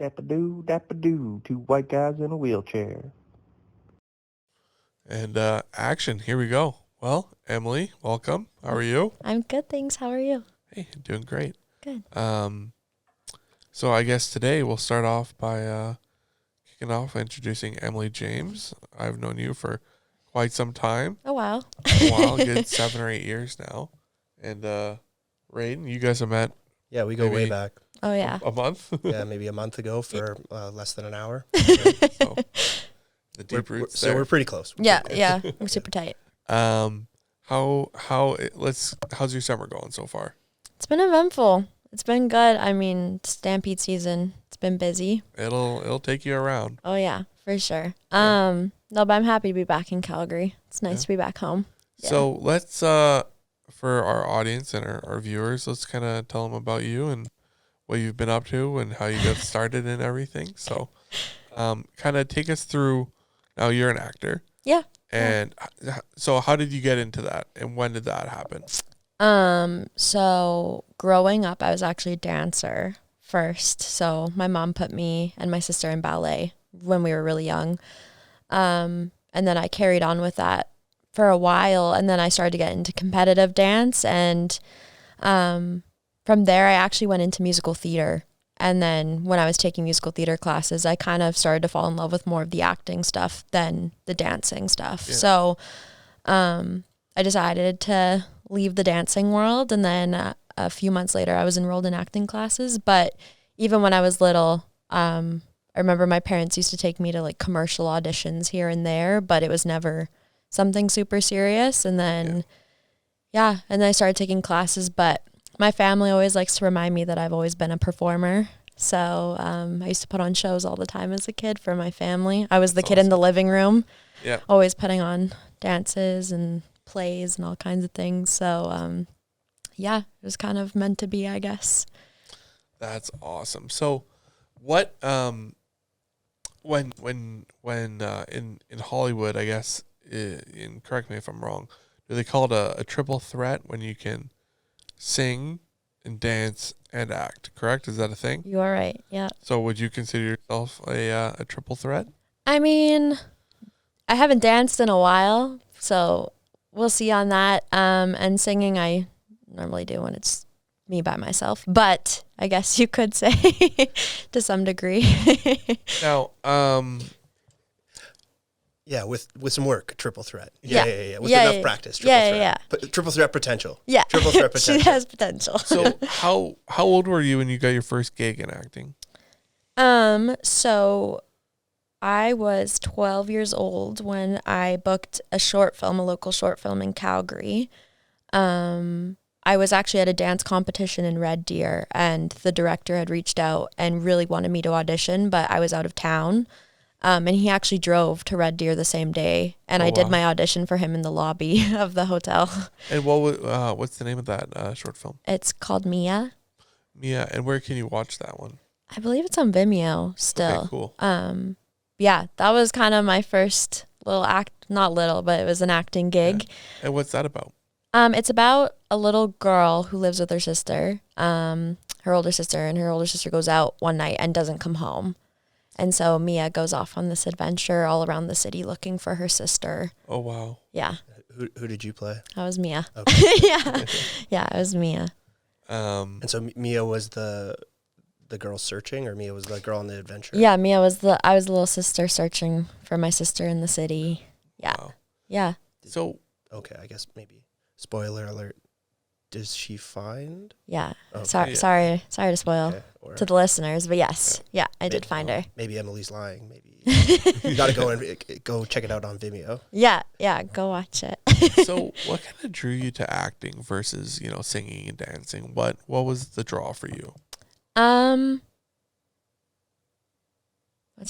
Dap-a-doo, two white guys in a wheelchair. And action, here we go. Well, Emily, welcome. How are you? I'm good, thanks. How are you? Hey, doing great. Good. So I guess today we'll start off by kicking off introducing Emily.Jamess. I've known you for quite some time. Oh, wow. A good 7 or 8 years now. And Raiden, you guys have met. Yeah, we go way back. Oh, yeah. A month? Yeah, maybe a month ago for less than an hour. So, the deep roots so we're pretty close. Yeah, we're super tight. How's your summer going so far? It's been eventful. It's been good. I mean, Stampede season. It's been busy. It'll take you around. Oh, yeah, for sure. No, but I'm happy to be back in Calgary. It's nice to be back home. Yeah. So let's, for our audience and our viewers, let's kind of tell them about you and what you've been up to and how you got started and everything. So kind of take us through. Now you're an actor. Yeah. And so how did you get into that and when did that happen? So growing up, I was actually a dancer first. So my mom put me and my sister in ballet when we were really young. And then I carried on with that for a while. And then I started to get into competitive dance. And from there, I actually went into musical theater. And then when I was taking musical theater classes, I kind of started to fall in love with more of the acting stuff than the dancing stuff. Yeah. So I decided to leave the dancing world. And then a few months later, I was enrolled in acting classes. But even when I was little, I remember my parents used to take me to like commercial auditions here and there, but it was never something super serious. And then, and then I started taking classes. But my family always likes to remind me that I've always been a performer. So I used to put on shows all the time as a kid for my family. I was the kid in the living room, always putting on dances and plays and all kinds of things. So it was kind of meant to be, I guess. That's awesome. So what when in Hollywood, I guess, and correct me if I'm wrong, do they call it a triple threat when you can sing and dance and act, correct? Is that a thing? You are right. Yeah. So would you consider yourself a triple threat? I mean, I haven't danced in a while, so we'll see on that. And singing, I normally do when it's me by myself, but I guess you could say to some degree. Now, yeah, with some work, triple threat. Yeah. With enough practice, triple threat. Yeah. Triple threat potential. Yeah. Triple threat potential. She has potential. So how old were you when you got your first gig in acting? So I was 12 years old when I booked a local short film in Calgary. I was actually at a dance competition in Red Deer, and the director had reached out and really wanted me to audition, but I was out of town. And he actually drove to Red Deer the same day, and I did my audition for him in the lobby of the hotel. And what's the name of that short film? It's called Mia. Mia, and where can you watch that one? I believe it's on Vimeo still. Okay, cool. That was kind of my first little not little, but it was an acting gig. Yeah. And what's that about? It's about a little girl who lives with her sister, her older sister, and her older sister goes out one night and doesn't come home. And so Mia goes off on this adventure all around the city looking for her sister. Oh, wow. Yeah. Who did you play? I was Mia. Okay. Yeah, I was Mia. And so Mia was the girl searching, or Mia was the girl on the adventure? Yeah, I was the little sister searching for my sister in the city. Yeah. Wow. Yeah. So. Okay, I guess maybe. Spoiler alert. Does she find? Yeah. Okay. Sorry to spoil to the listeners, but yes. Yeah, I did find her. Maybe Emily's lying. Maybe you got to go check it out on Vimeo. Yeah, go watch it. So what kind of drew you to acting versus, singing and dancing? What was the draw for you? That's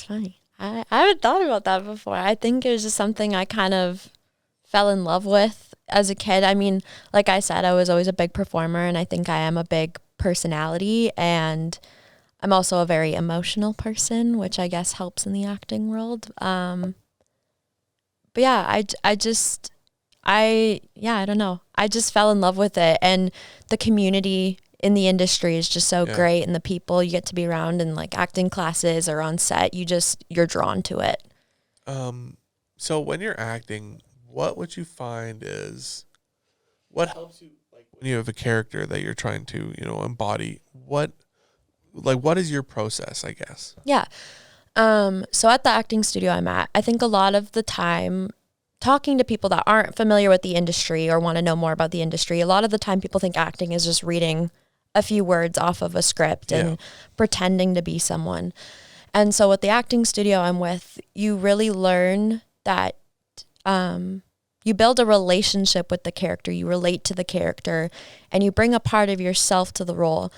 funny. I haven't thought about that before. I think it was just something I kind of fell in love with as a kid. I mean, like I said, I was always a big performer, and I think I am a big personality, and I'm also a very emotional person, which I guess helps in the acting world. But yeah, I don't know. I just fell in love with it, and the community in the industry is just so Yeah. great, and the people you get to be around in like acting classes or on set, you're drawn to it. So when you're acting, what would you find is what helps you, like when you have a character that you're trying to, embody, what is your process, I guess? Yeah. So at the acting studio I'm at, I think a lot of the time talking to people that aren't familiar with the industry or want to know more about the industry, a lot of the time people think acting is just reading a few words off of a script and pretending to be someone. And so with the acting studio I'm with, you really learn that you build a relationship with the character, you relate to the character, and you bring a part of yourself to the role.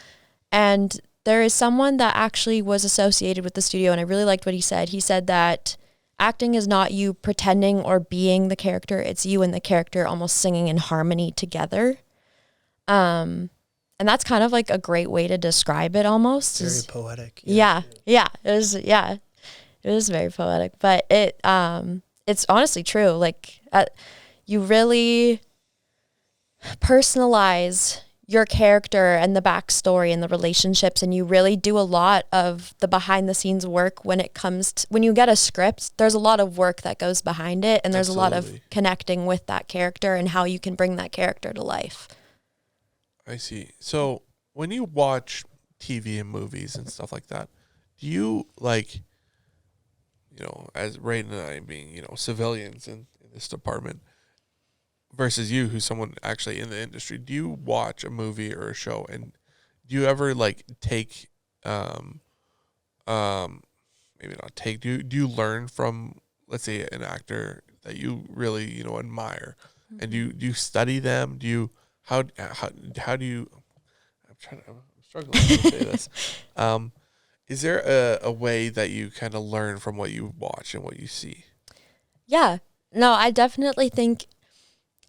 And there is someone that actually was associated with the studio, and I really liked what he said. He said that acting is not you pretending or being the character, it's you and the character almost singing in harmony together. And that's kind of like a great way to describe it almost. Very poetic. Yeah. It was very poetic, but it's honestly true. Like you really personalize your character and the backstory and the relationships, and you really do a lot of the behind the scenes work when it comes to, when you get a script, there's a lot of work that goes behind it, and there's a lot of connecting with that character and how you can bring that character to life. I see. So when you watch TV and movies and stuff like that, do you as Raiden and I being, civilians in this department versus you, who's someone actually in the industry, do you watch a movie or a show and do you ever take, maybe not take, do you learn from, let's say, an actor that you really, admire, and do you study them? Do you, how do you, I'm struggling to say this. Is there a way that you kind of learn from what you watch and what you see? Yeah. No, I definitely think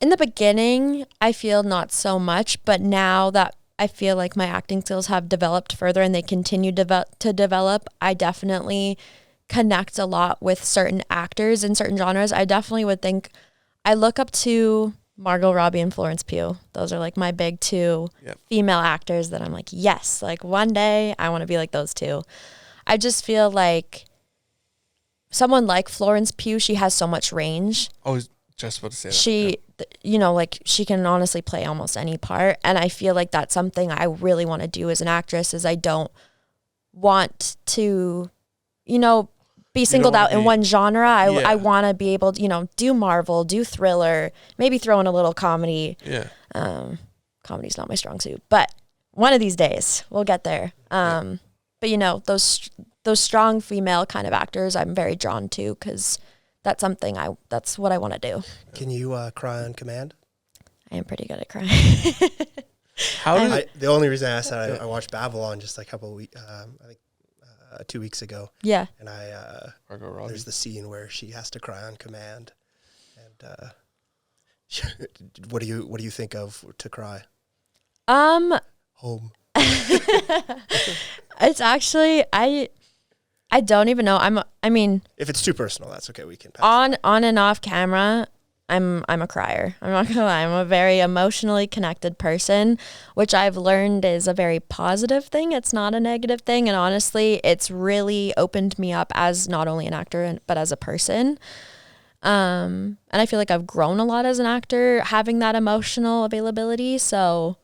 in the beginning, I feel not so much, but now that I feel like my acting skills have developed further and they continue to develop, I definitely connect a lot with certain actors in certain genres. I definitely would think I look up to Margot Robbie and Florence Pugh. Those are like my big two female actors that I'm like, yes, like one day I want to be like those two. I just feel like someone like Florence Pugh, she has so much range. I was just about to say that. She, she can honestly play almost any part. And I feel like that's something I really want to do as an actress, is I don't want to, be singled out in one genre. I want to be able to, do Marvel, do thriller, maybe throw in a little comedy. Yeah. Comedy's not my strong suit, but one of these days we'll get there. But those strong female kind of actors I'm very drawn to, because that's what I want to do. Can you cry on command? I am pretty good at crying. The only reason I asked that, I watched Babylon just a couple of weeks, I think 2 weeks ago. Yeah. And there's the scene where she has to cry on command. And what do you think of to cry? Home. It's actually I don't even know. If it's too personal, that's okay. We can pass. On and off camera, I'm a crier. I'm not gonna lie. I'm a very emotionally connected person, which I've learned is a very positive thing. It's not a negative thing. And honestly, it's really opened me up as not only an actor, but as a person. And I feel like I've grown a lot as an actor, having that emotional availability. So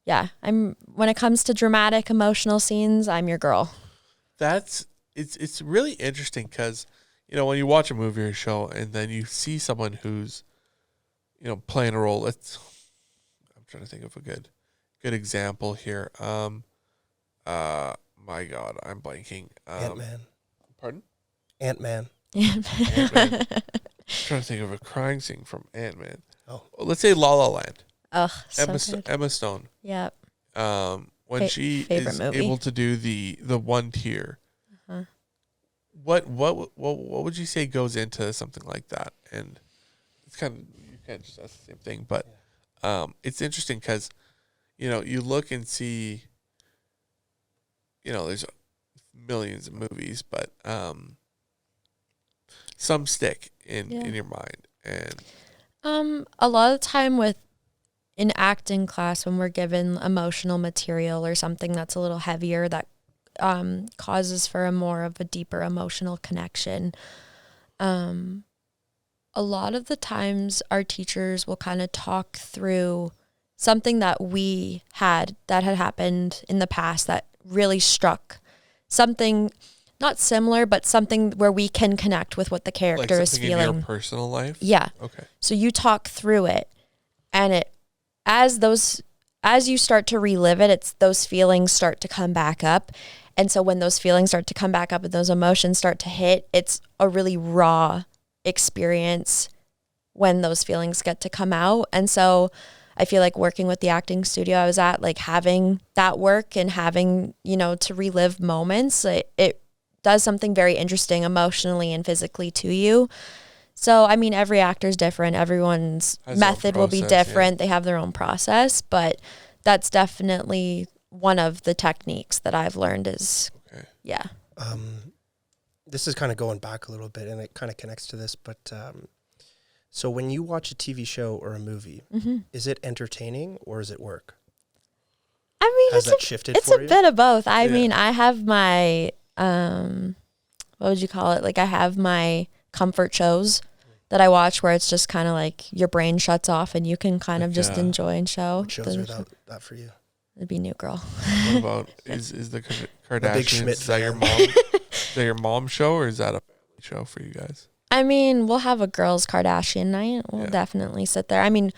yeah, when it comes to dramatic emotional scenes, I'm your girl. It's really interesting because, when you watch a movie or a show and then you see someone who's, playing a role. I'm trying to think of a good example here. My God, I'm blanking. Ant-Man. Pardon? Ant-Man. Ant-Man. I'm trying to think of a crying scene from Ant-Man. Oh. Let's say La La Land. Oh, so Emma Stone. Yep. When she is movie. able to do the one tear. Uh-huh. What would you say goes into something like that? And it's kind of, you can't just ask the same thing, but it's interesting because you look and see, there's millions of movies, but some stick in your mind. And a lot of the time with in acting class, when we're given emotional material or something that's a little heavier, that causes for a more of a deeper emotional connection, a lot of the times our teachers will kind of talk through something that had happened in the past that really struck, something not similar, but something where we can connect with what the character like is feeling. In your personal life? Yeah. Okay. So you talk through it, and as you start to relive it, those feelings start to come back up. And so when those feelings start to come back up and those emotions start to hit, it's a really raw experience when those feelings get to come out. And so I feel like working with the acting studio I was at, like having that work and having, to relive moments, it does something very interesting emotionally and physically to you. So, I mean, every actor's different. Everyone's method will be different. Yeah. They have their own process, but that's definitely one of the techniques that I've learned is, okay. Yeah. This is kind of going back a little bit, and it kind of connects to this, but so when you watch a TV show or a movie, is it entertaining or is it work? I mean, has that shifted it's for a you? bit of both. I mean, I have my, what would you call it? Like I have my comfort shows that I watch where it's just kind of like your brain shuts off and you can kind of just enjoy and show. What shows are that for you? It'd be New Girl. What about, is the Kardashians, is that your mom? Is that your mom's show, or is that a family show for you guys? I mean, we'll have a girls' Kardashian night. We'll definitely sit there. I mean,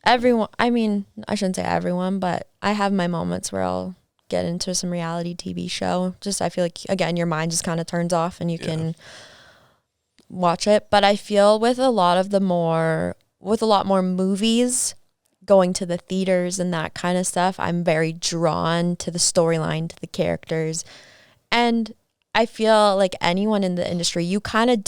I shouldn't say everyone, but I have my moments where I'll get into some reality TV show. Just, I feel like, again, your mind just kind of turns off and you can watch it. But I feel with a lot more movies, going to the theaters and that kind of stuff, I'm very drawn to the storyline, to the characters. And I feel like anyone in the industry, you kind of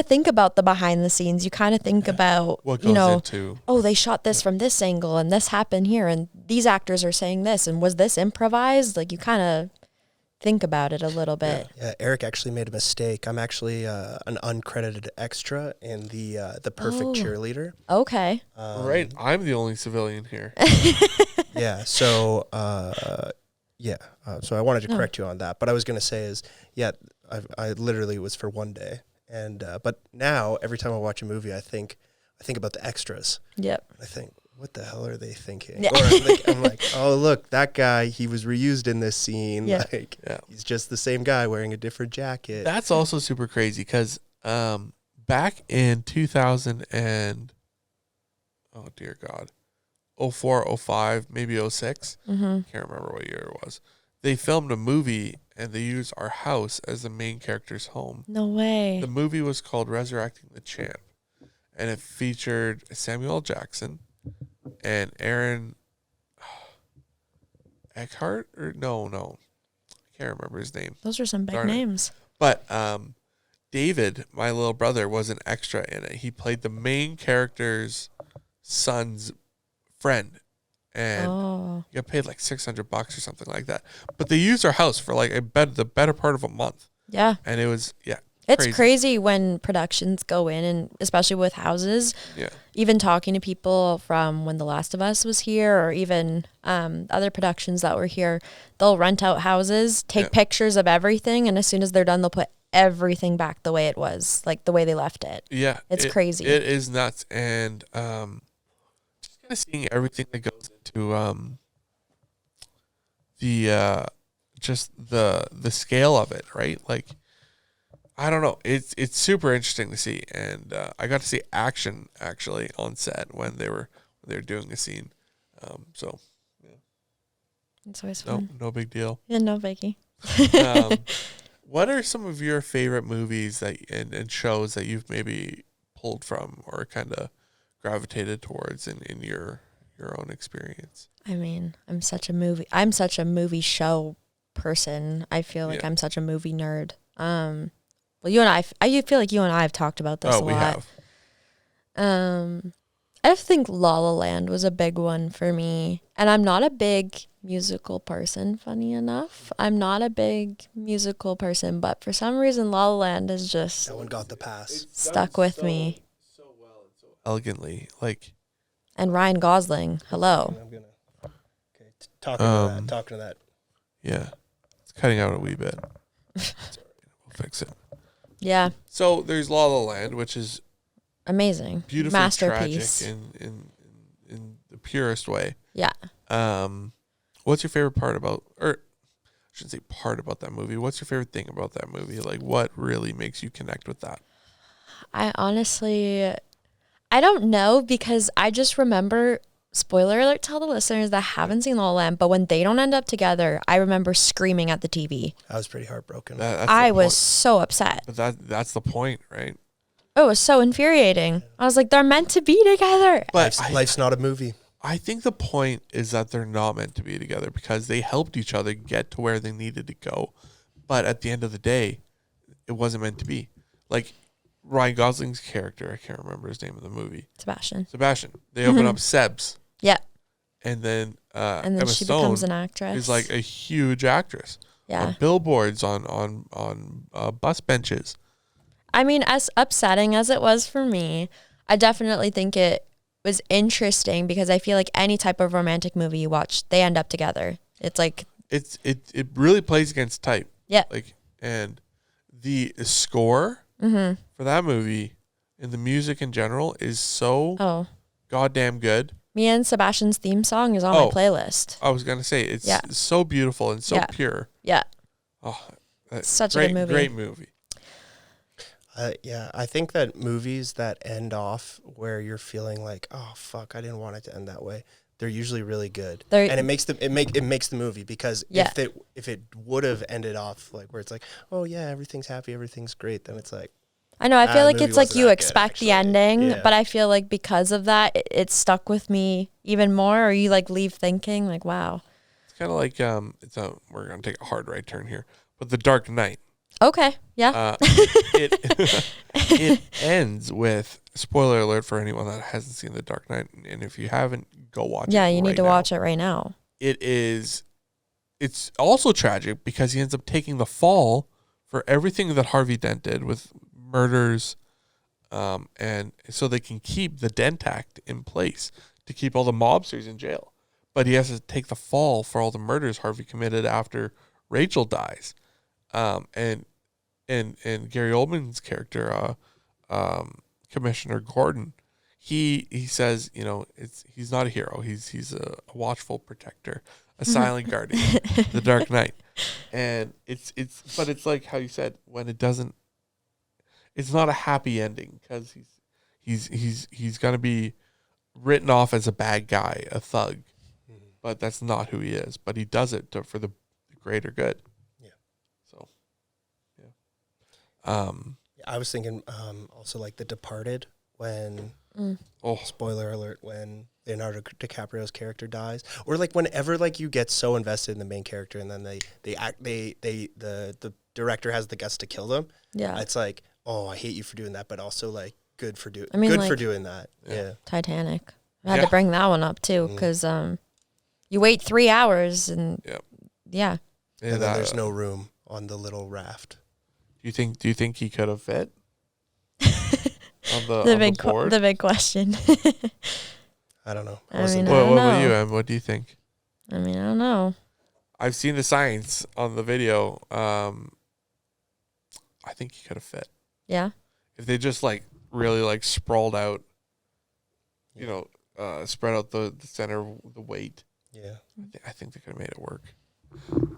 think about the behind the scenes. You kind of think about, what goes into, oh, they shot this from this angle and this happened here and these actors are saying this and was this improvised? Like you kind of think about it a little bit. Yeah, Erik actually made a mistake. I'm actually an uncredited extra in the Perfect Cheerleader. Okay. Right. I'm the only civilian here. Yeah. So, so I wanted to correct you on that. But I was going to say is, I literally was for one day. And but now every time I watch a movie, I think about the extras. Yep. I think, what the hell are they thinking? Yeah. Or I'm like, oh look, that guy, he was reused in this scene. Yeah. He's just the same guy wearing a different jacket. That's also super crazy because back in 2000 and oh dear God, 04, 05, maybe 06. Can't remember what year it was. They filmed a movie and they used our house as the main character's home. No way. The movie was called Resurrecting the Champ, and it featured Samuel L. Jackson and Aaron Eckhart, or no, I can't remember his name. Those are some big names. But David, my little brother, was an extra in it. He played the main character's son's friend. And you got paid like $600 or something like that. But they used our house for like the better part of a month. Yeah. And it was, It's crazy when productions go in, and especially with houses. Yeah. Even talking to people from when The Last of Us was here, or even other productions that were here, they'll rent out houses, take pictures of everything, and as soon as they're done, they'll put everything back the way it was, like the way they left it. Yeah. It's crazy. It is nuts. And just kind of seeing everything that goes into the scale of it, right? Like, I don't know. It's super interesting to see, and I got to see action actually on set when they were doing a scene. So yeah, it's always fun. No big deal. Yeah, no biggie. What are some of your favorite movies and shows that you've maybe pulled from or kind of gravitated towards in your own experience? I mean, I'm such a movie show person. I feel like I'm such a movie nerd. Well, you and I feel like you and I have talked about this a lot. We have. I think La La Land was a big one for me. And I'm not a big musical person, funny enough. I'm not a big musical person, but for some reason La La Land is just... That one got the pass. Stuck with me. So well and so elegantly. Like, And Ryan Gosling. Hello. I'm gonna talking to that. Yeah, it's cutting out a wee bit. Sorry, we'll fix it. Yeah. So there's La La Land, which is amazing, beautifully masterpiece tragic in the purest way. Yeah. What's your favorite part about, or I shouldn't say part about that movie? What's your favorite thing about that movie? Like, what really makes you connect with that? I don't know, because I just remember, spoiler alert to all the listeners that haven't seen La La Land, but when they don't end up together, I remember screaming at the TV. I was pretty heartbroken. I was so upset. But that's the point, right? It was so infuriating. I was like, they're meant to be together. But life's not a movie. I think the point is that they're not meant to be together because they helped each other get to where they needed to go. But at the end of the day, it wasn't meant to be. Like Ryan Gosling's character, I can't remember his name in the movie. Sebastian. They open up Seb's. Yeah. And then Emma she Stone becomes an actress. Is like a huge actress. Yeah. On billboards, on bus benches. I mean, as upsetting as it was for me, I definitely think it was interesting because I feel like any type of romantic movie you watch, they end up together. It's like it really plays against type. Yeah. Like, and the score for that movie and the music in general is so goddamn good. Me and Sebastian's theme song is on my playlist. I was gonna say it's so beautiful and so pure. Yeah. Oh, such a good movie. Great movie. Yeah, I think that movies that end off where you're feeling like, oh fuck, I didn't want it to end that way, they're usually really good, and it makes the movie, because if it would have ended off like where it's like, oh yeah, everything's happy, everything's great, then it's like, I know, I feel like it's like you expect the ending, but I feel like because of that, it stuck with me even more, or you like leave thinking like, wow. It's kind of like we're gonna take a hard right turn here, but The Dark Knight. Okay, yeah. It ends with, spoiler alert for anyone that hasn't seen The Dark Knight, and if you haven't, go watch it. Yeah, you need to watch it right now. It's also tragic because he ends up taking the fall for everything that Harvey Dent did with murders, and so they can keep the Dent Act in place to keep all the mobsters in jail. But he has to take the fall for all the murders Harvey committed after Rachel dies. And Gary Oldman's character, Commissioner Gordon, he says, you know, he's not a hero. He's a watchful protector, a silent guardian, the Dark Knight. And but it's like how you said, when it doesn't, it's not a happy ending, because he's gonna be written off as a bad guy, a thug, but that's not who he is. But he does it for the greater good. I was thinking also like The Departed, when spoiler alert, when Leonardo DiCaprio's character dies, or like whenever like you get so invested in the main character and then the director has the guts to kill them. Yeah, it's like, oh, I hate you for doing that, but also like good for doing that. Yeah. Titanic. I had to bring that one up too, because you wait 3 hours and and then there's no room on the little raft. Do you think he could have fit on the board? The big question. I don't know. What about you, Em? What do you think? I mean, I don't know. I've seen the science on the video. I think he could have fit. Yeah. If they just like really like sprawled out, you know, spread out the center, the weight. Yeah. I think they could have made it work,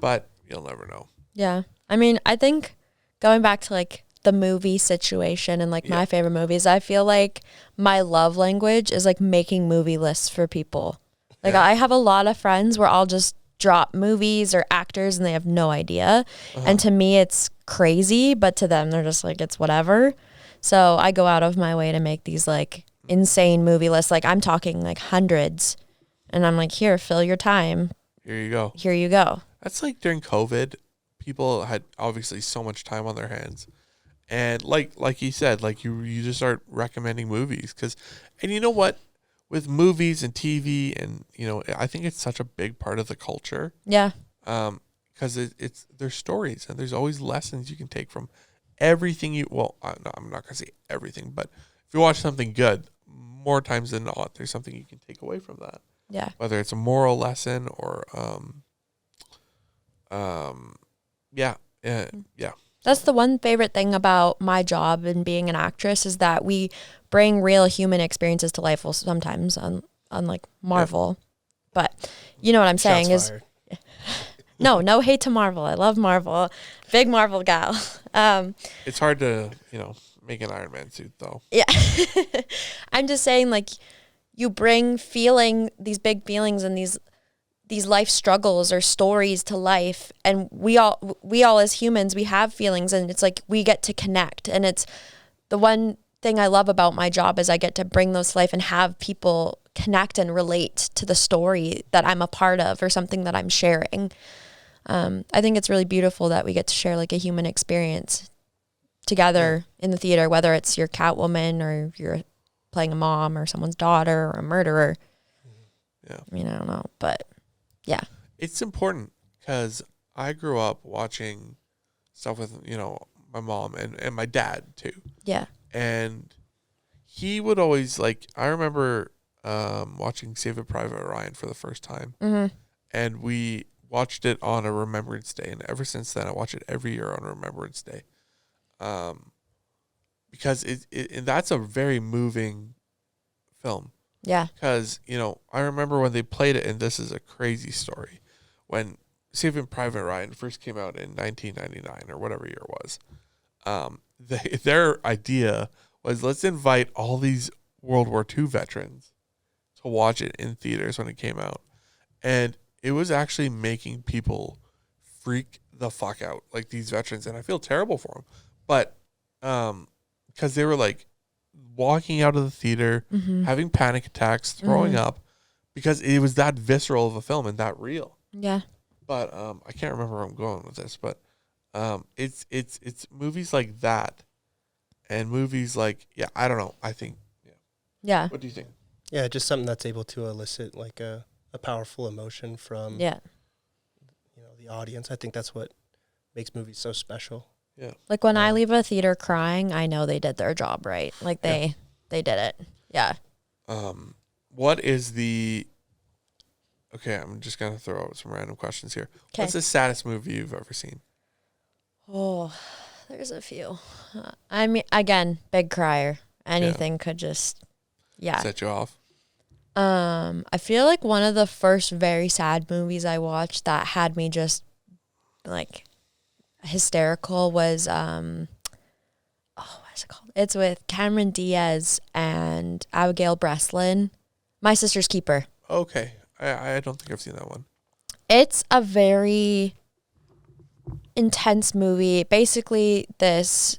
but you'll never know. Yeah. I mean, I think, going back to like the movie situation and like my favorite movies, I feel like my love language is like making movie lists for people. Like I have a lot of friends where I'll just drop movies or actors and they have no idea. And to me it's crazy, but to them they're just like, it's whatever. So I go out of my way to make these like insane movie lists. Like I'm talking like hundreds, and I'm like, here, fill your time. Here you go. Here you go. That's like during COVID. People had obviously so much time on their hands, and like you said, like you just start recommending movies, and you know what, with movies and TV, and you know, I think it's such a big part of the culture. Yeah. Because there's stories, and there's always lessons you can take from everything I'm not gonna say everything, but if you watch something good, more times than not, there's something you can take away from that. Yeah. Whether it's a moral lesson or, yeah. That's the one favorite thing about my job and being an actress is that we bring real human experiences to life. Well, sometimes unlike Marvel, but you know what I'm saying is no hate to Marvel. I love Marvel, big Marvel gal. It's hard to, make an Iron Man suit though. Yeah. I'm just saying, like, you bring these big feelings and these life struggles or stories to life, and we all as humans, we have feelings, and it's like we get to connect. And it's the one thing I love about my job is I get to bring those to life and have people connect and relate to the story that I'm a part of or something that I'm sharing. I think it's really beautiful that we get to share like a human experience together in the theater, whether it's your Catwoman or you're playing a mom or someone's daughter or a murderer. Yeah. I mean, I don't know, but yeah. It's important because I grew up watching stuff with, my mom and my dad too. Yeah. And he would always I remember watching Saving Private Ryan for the first time. Mm-hmm. And we watched it on a Remembrance Day. And ever since then, I watch it every year on Remembrance Day. Because that's a very moving film. Yeah. Because, I remember when they played it, and this is a crazy story, when Saving Private Ryan first came out in 1999 or whatever year it was, their idea was, let's invite all these World War II veterans to watch it in theaters when it came out. And it was actually making people freak the fuck out, like these veterans. And I feel terrible for them. But because they were walking out of the theater, having panic attacks, throwing up, because it was that visceral of a film and that real. Yeah. But I can't remember where I'm going with this, but it's movies like that, and movies I don't know. I think Yeah. What do you think? Yeah, just something that's able to elicit a powerful emotion from the audience. I think that's what makes movies so special. Yeah. Like when I leave a theater crying, I know they did their job right. Like they did it. Yeah. What is the... Okay, I'm just going to throw out some random questions here. Kay. What's the saddest movie you've ever seen? Oh, there's a few. I mean, again, big crier. Anything could just, set you off? I feel like one of the first very sad movies I watched that had me just hysterical was what is it called? It's with Cameron Diaz and Abigail Breslin. My Sister's Keeper. Okay. I don't think I've seen that one. It's a very intense movie. Basically, this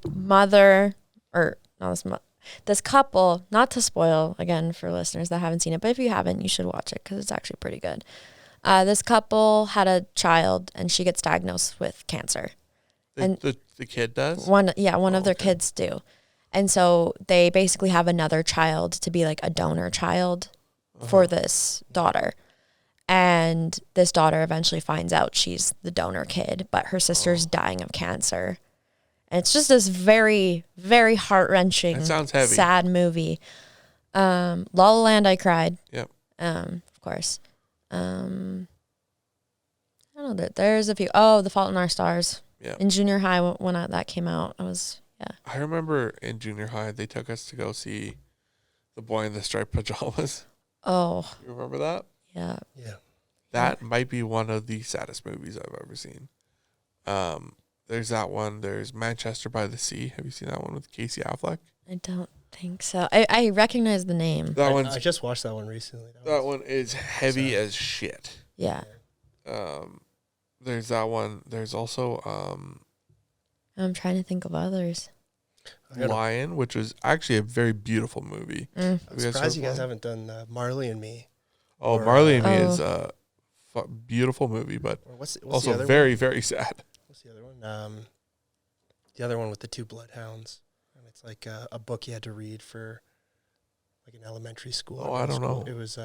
this couple, not to spoil again for listeners that haven't seen it, but if you haven't, you should watch it because it's actually pretty good. This couple had a child and she gets diagnosed with cancer. The kid does? One of their kids do. And so they basically have another child to be like a donor child for this daughter. And this daughter eventually finds out she's the donor kid, but her sister's dying of cancer. And it's just this very, very heart-wrenching, sad movie. La La Land, I cried. Yep. Of course. I don't know. There's a few. Oh, The Fault in Our Stars. Yeah. In junior high, when that came out, I remember in junior high, they took us to go see The Boy in the Striped Pajamas. Oh. You remember that? Yeah. Yeah. That might be one of the saddest movies I've ever seen. There's that one. There's Manchester by the Sea. Have you seen that one with Casey Affleck? I don't think so. I recognize the name. I just watched that one recently. That one is heavy as shit. Yeah. There's that one. There's also I'm trying to think of others. Lion, which was actually a very beautiful movie. I'm surprised you guys haven't done Marley and Me. Oh, Marley and Me is a beautiful movie, but what's also very, very sad. What's the other one? The other one with the two bloodhounds. And it's like a book you had to read for like an elementary school. Oh, I don't know. It was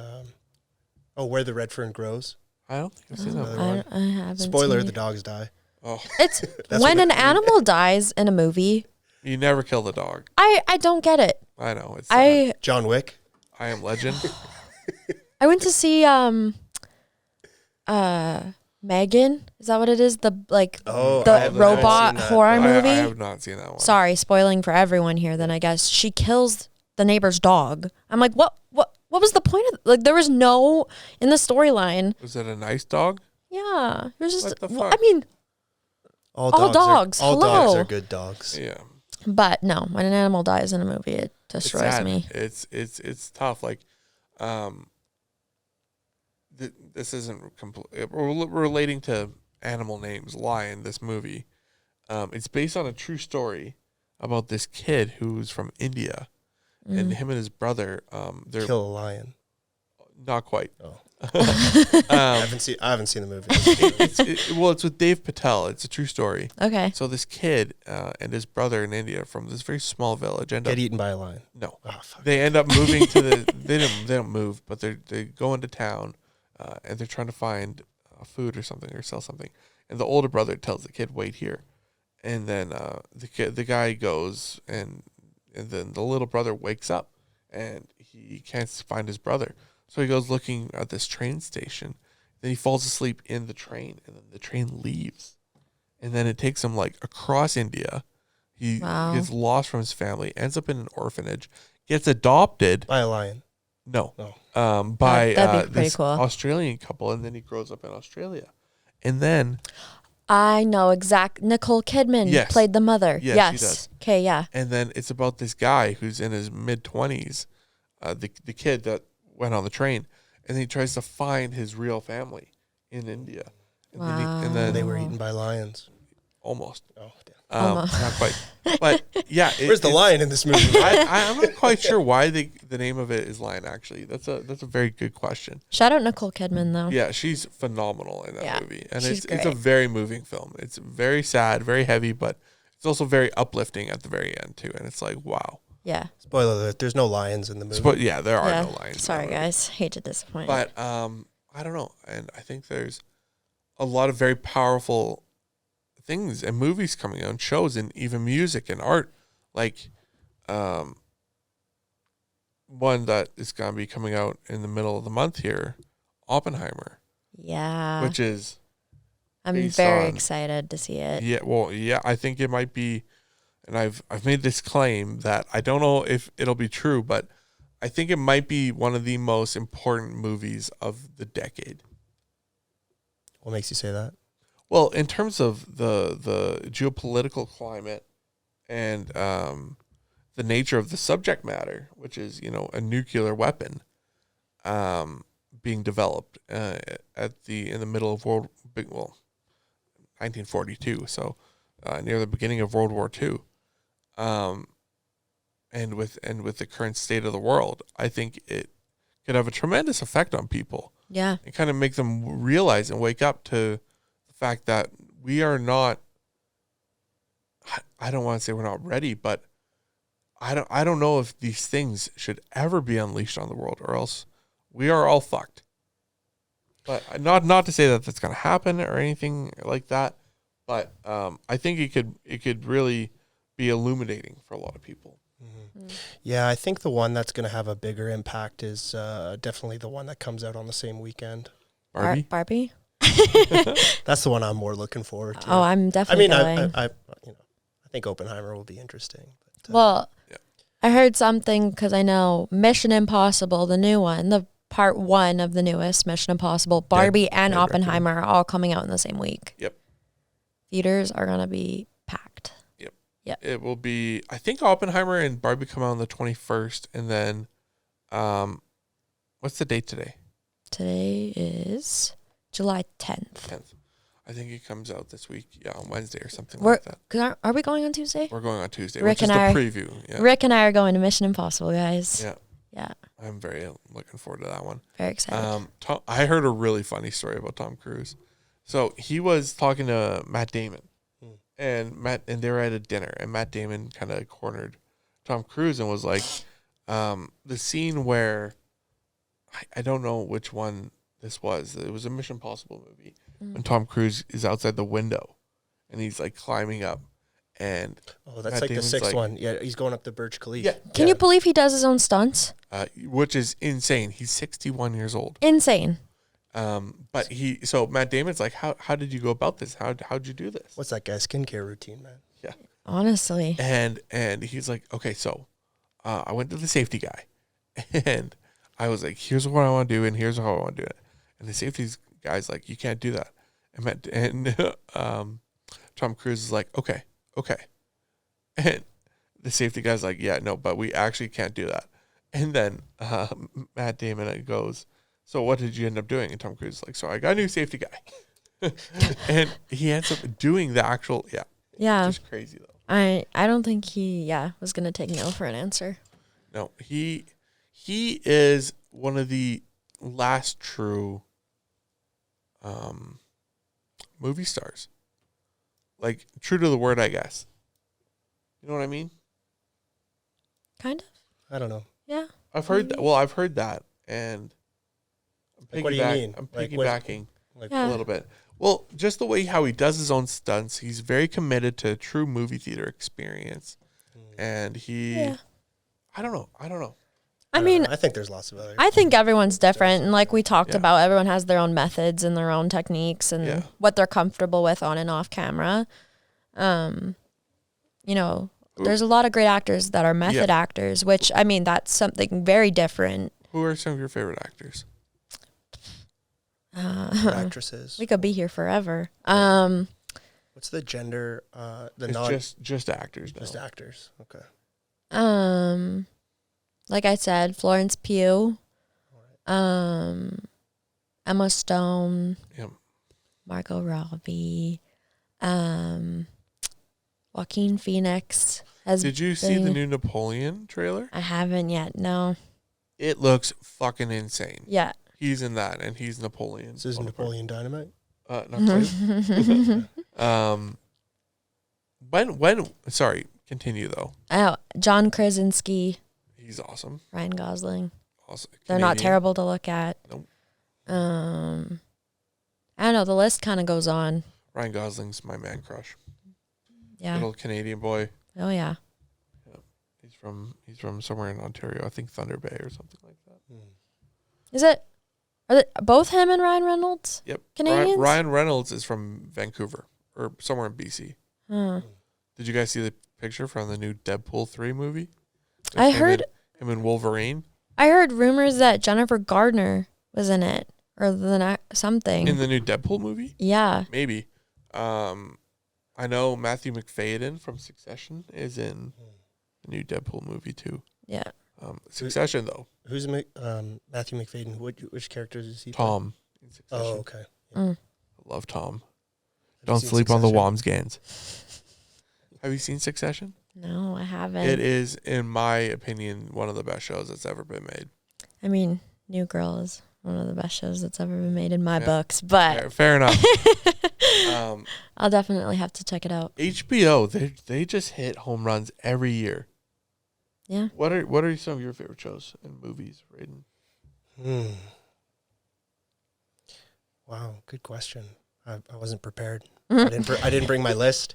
Where the Red Fern Grows. I don't think I've seen that one. I haven't. Spoiler: the dogs die. Oh, it's when an animal dies in a movie. You never kill the dog. I don't get it. I know. It's sad. John Wick. I Am Legend. I went to see Megan. Is that what it is? The robot horror movie. I have not seen that one. Sorry, spoiling for everyone here. Then I guess she kills the neighbor's dog. I'm like, what was the point of like? There was no in the storyline. Was it a nice dog? Yeah, it was just. What the fuck? I mean, all dogs are good dogs. Yeah. But no, when an animal dies in a movie, it destroys me. It's tough. Like, this isn't relating to animal names. Lion. This movie, it's based on a true story about this kid who's from India, and him and his brother. They're kill a lion. Not quite. Oh. I haven't seen the movie. It's with Dave Patel. It's a true story. Okay. So this kid and his brother in India from this very small village get eaten by a lion. No. Oh, fuck. They end up moving to the. They don't move, but they go into town, and they're trying to find food or something or sell something. And the older brother tells the kid, "Wait here," and then the guy goes, and then the little brother wakes up, and he can't find his brother. So he goes looking at this train station. Then he falls asleep in the train, and then the train leaves. And then it takes him like across India. He gets lost from his family, ends up in an orphanage, gets adopted by a lion. No, oh. By that'd be pretty this cool. Australian couple, and then he grows up in Australia. And then I know Nicole Kidman played the mother. Yes, she does. Okay, yeah. And then it's about this guy who's in his mid-20s, the kid that went on the train, and he tries to find his real family in India. And then they were eaten by lions. Almost. Oh, damn. Not quite. But yeah, where's the lion in this movie? I'm not quite sure why the name of it is Lion. Actually, that's a very good question. Shout out Nicole Kidman though. Yeah, she's phenomenal in that movie, and it's a very moving film. It's very sad, very heavy, but it's also very uplifting at the very end too. And it's like, wow. Yeah. Spoiler alert: there's no lions in the movie. There are no lions. Sorry, guys. Hate to disappoint. But I don't know, and I think there's a lot of very powerful things and movies coming out, and shows, and even music and art. Like, one that is gonna be coming out in the middle of the month here, Oppenheimer. Yeah. Which is. I'm very excited to see it. Yeah. Well, yeah. I think it might be. And I've made this claim that I don't know if it'll be true, but I think it might be one of the most important movies of the decade. What makes you say that? Well, in terms of the geopolitical climate and the nature of the subject matter, which is, a nuclear weapon being developed in the middle of 1942, so near the beginning of World War II. And with the current state of the world, I think it could have a tremendous effect on people. Yeah. And kind of make them realize and wake up to the fact that we are not, I don't want to say we're not ready, but I don't know if these things should ever be unleashed on the world, or else we are all fucked. But not to say that that's going to happen or anything like that, but I think it could really be illuminating for a lot of people. Mm-hmm. Yeah, I think the one that's going to have a bigger impact is definitely the one that comes out on the same weekend. Barbie? Barbie? That's the one I'm more looking forward to. Oh, I'm definitely going. I think Oppenheimer will be interesting. But, I heard something because I know Mission Impossible, the new one, the part 1 of the newest Mission Impossible, Barbie and Oppenheimer are all coming out in the same week. Yep. Theaters are going to be packed. Yep. It will be, I think Oppenheimer and Barbie come out on the 21st, and then, what's the date today? Today is July 10th. I think it comes out this week, on Wednesday or something like that. Are we going on Tuesday? We're going on Tuesday, Rick which is and the preview. Yeah. Rick and I are going to Mission Impossible, guys. Yeah. Yeah. I'm very looking forward to that one. Very excited. I heard a really funny story about Tom Cruise. So he was talking to Matt Damon, and they were at a dinner, and Matt Damon kind of cornered Tom Cruise and was like, the scene where I don't know which one this was. It was a Mission Impossible movie when Tom Cruise is outside the window, and he's like climbing up, And that's Matt like Damon's the sixth one. Yeah, he's going up the Burj Khalifa. Yeah. Can you believe he does his own stunts? Which is insane. He's 61 years old. Insane. But so Matt Damon's like, how did you go about this? How'd you do this? What's that guy's skincare routine, man? Yeah. Honestly. And he's like, okay, so I went to the safety guy and I was like, here's what I want to do and here's how I want to do it. And the safety guy's like, you can't do that. And Tom Cruise is like, okay. And the safety guy's like, yeah, no, but we actually can't do that. And then Matt Damon goes, so what did you end up doing? And Tom Cruise is like, so I got a new safety guy. And he ends up doing the actual, Yeah. It's just crazy though. I don't think he was gonna take no for an answer. No, he is one of the last true movie stars. Like true to the word, I guess. You know what I mean? Kind of. I don't know. Yeah. I've heard that. Well, I've heard that, and Like, what do you mean? I'm Like, piggybacking Yeah. a little bit. Well, just the way how he does his own stunts, he's very committed to true movie theater experience, and I don't know. I mean, I think there's lots of other. I think everyone's different, and like we talked about, everyone has their own methods and their own techniques and what they're comfortable with on and off camera. You know, there's a lot of great actors that are method actors, which I mean, that's something very different. Who are some of your favorite actors? Actresses. We could be here forever. What's the gender? It's just actors. Just actors. Okay. Like I said, Florence Pugh, Emma Stone, Margot Robbie, Joaquin Phoenix. Did you see the new Napoleon trailer? I haven't yet. No. It looks fucking insane. Yeah. He's in that, and he's Napoleon. This is Napoleon Dynamite. Not quite. When? Sorry. Continue though. Oh, John Krasinski. He's awesome. Ryan Gosling. Awesome. They're not terrible to look at. Nope. I don't know. The list kind of goes on. Ryan Gosling's my man crush. Yeah. Little Canadian boy. Oh yeah. He's from somewhere in Ontario. I think Thunder Bay or something like that. Is it? Are they both him and Ryan Reynolds? Yep. Canadians? Ryan Reynolds is from Vancouver or somewhere in BC. Huh. Did you guys see the picture from the new Deadpool 3 movie? I heard him and Wolverine. I heard rumors that Jennifer Gardner was in it or something. In the new Deadpool movie? Yeah. Maybe. I know Matthew McFadden from Succession is in the new Deadpool movie too. Yeah. Succession though. Who's Matthew McFadden? Which characters is he? Tom. In Succession. Oh, okay. I love Tom. Don't sleep on the Wamsgans. Have you seen Succession? No, I haven't. It is, in my opinion, one of the best shows that's ever been made. I mean, New Girl is one of the best shows that's ever been made in my books, but fair enough. I'll definitely have to check it out. HBO, they just hit home runs every year. Yeah. What are some of your favorite shows and movies, Raiden? Wow, good question. I wasn't prepared. I didn't bring my list.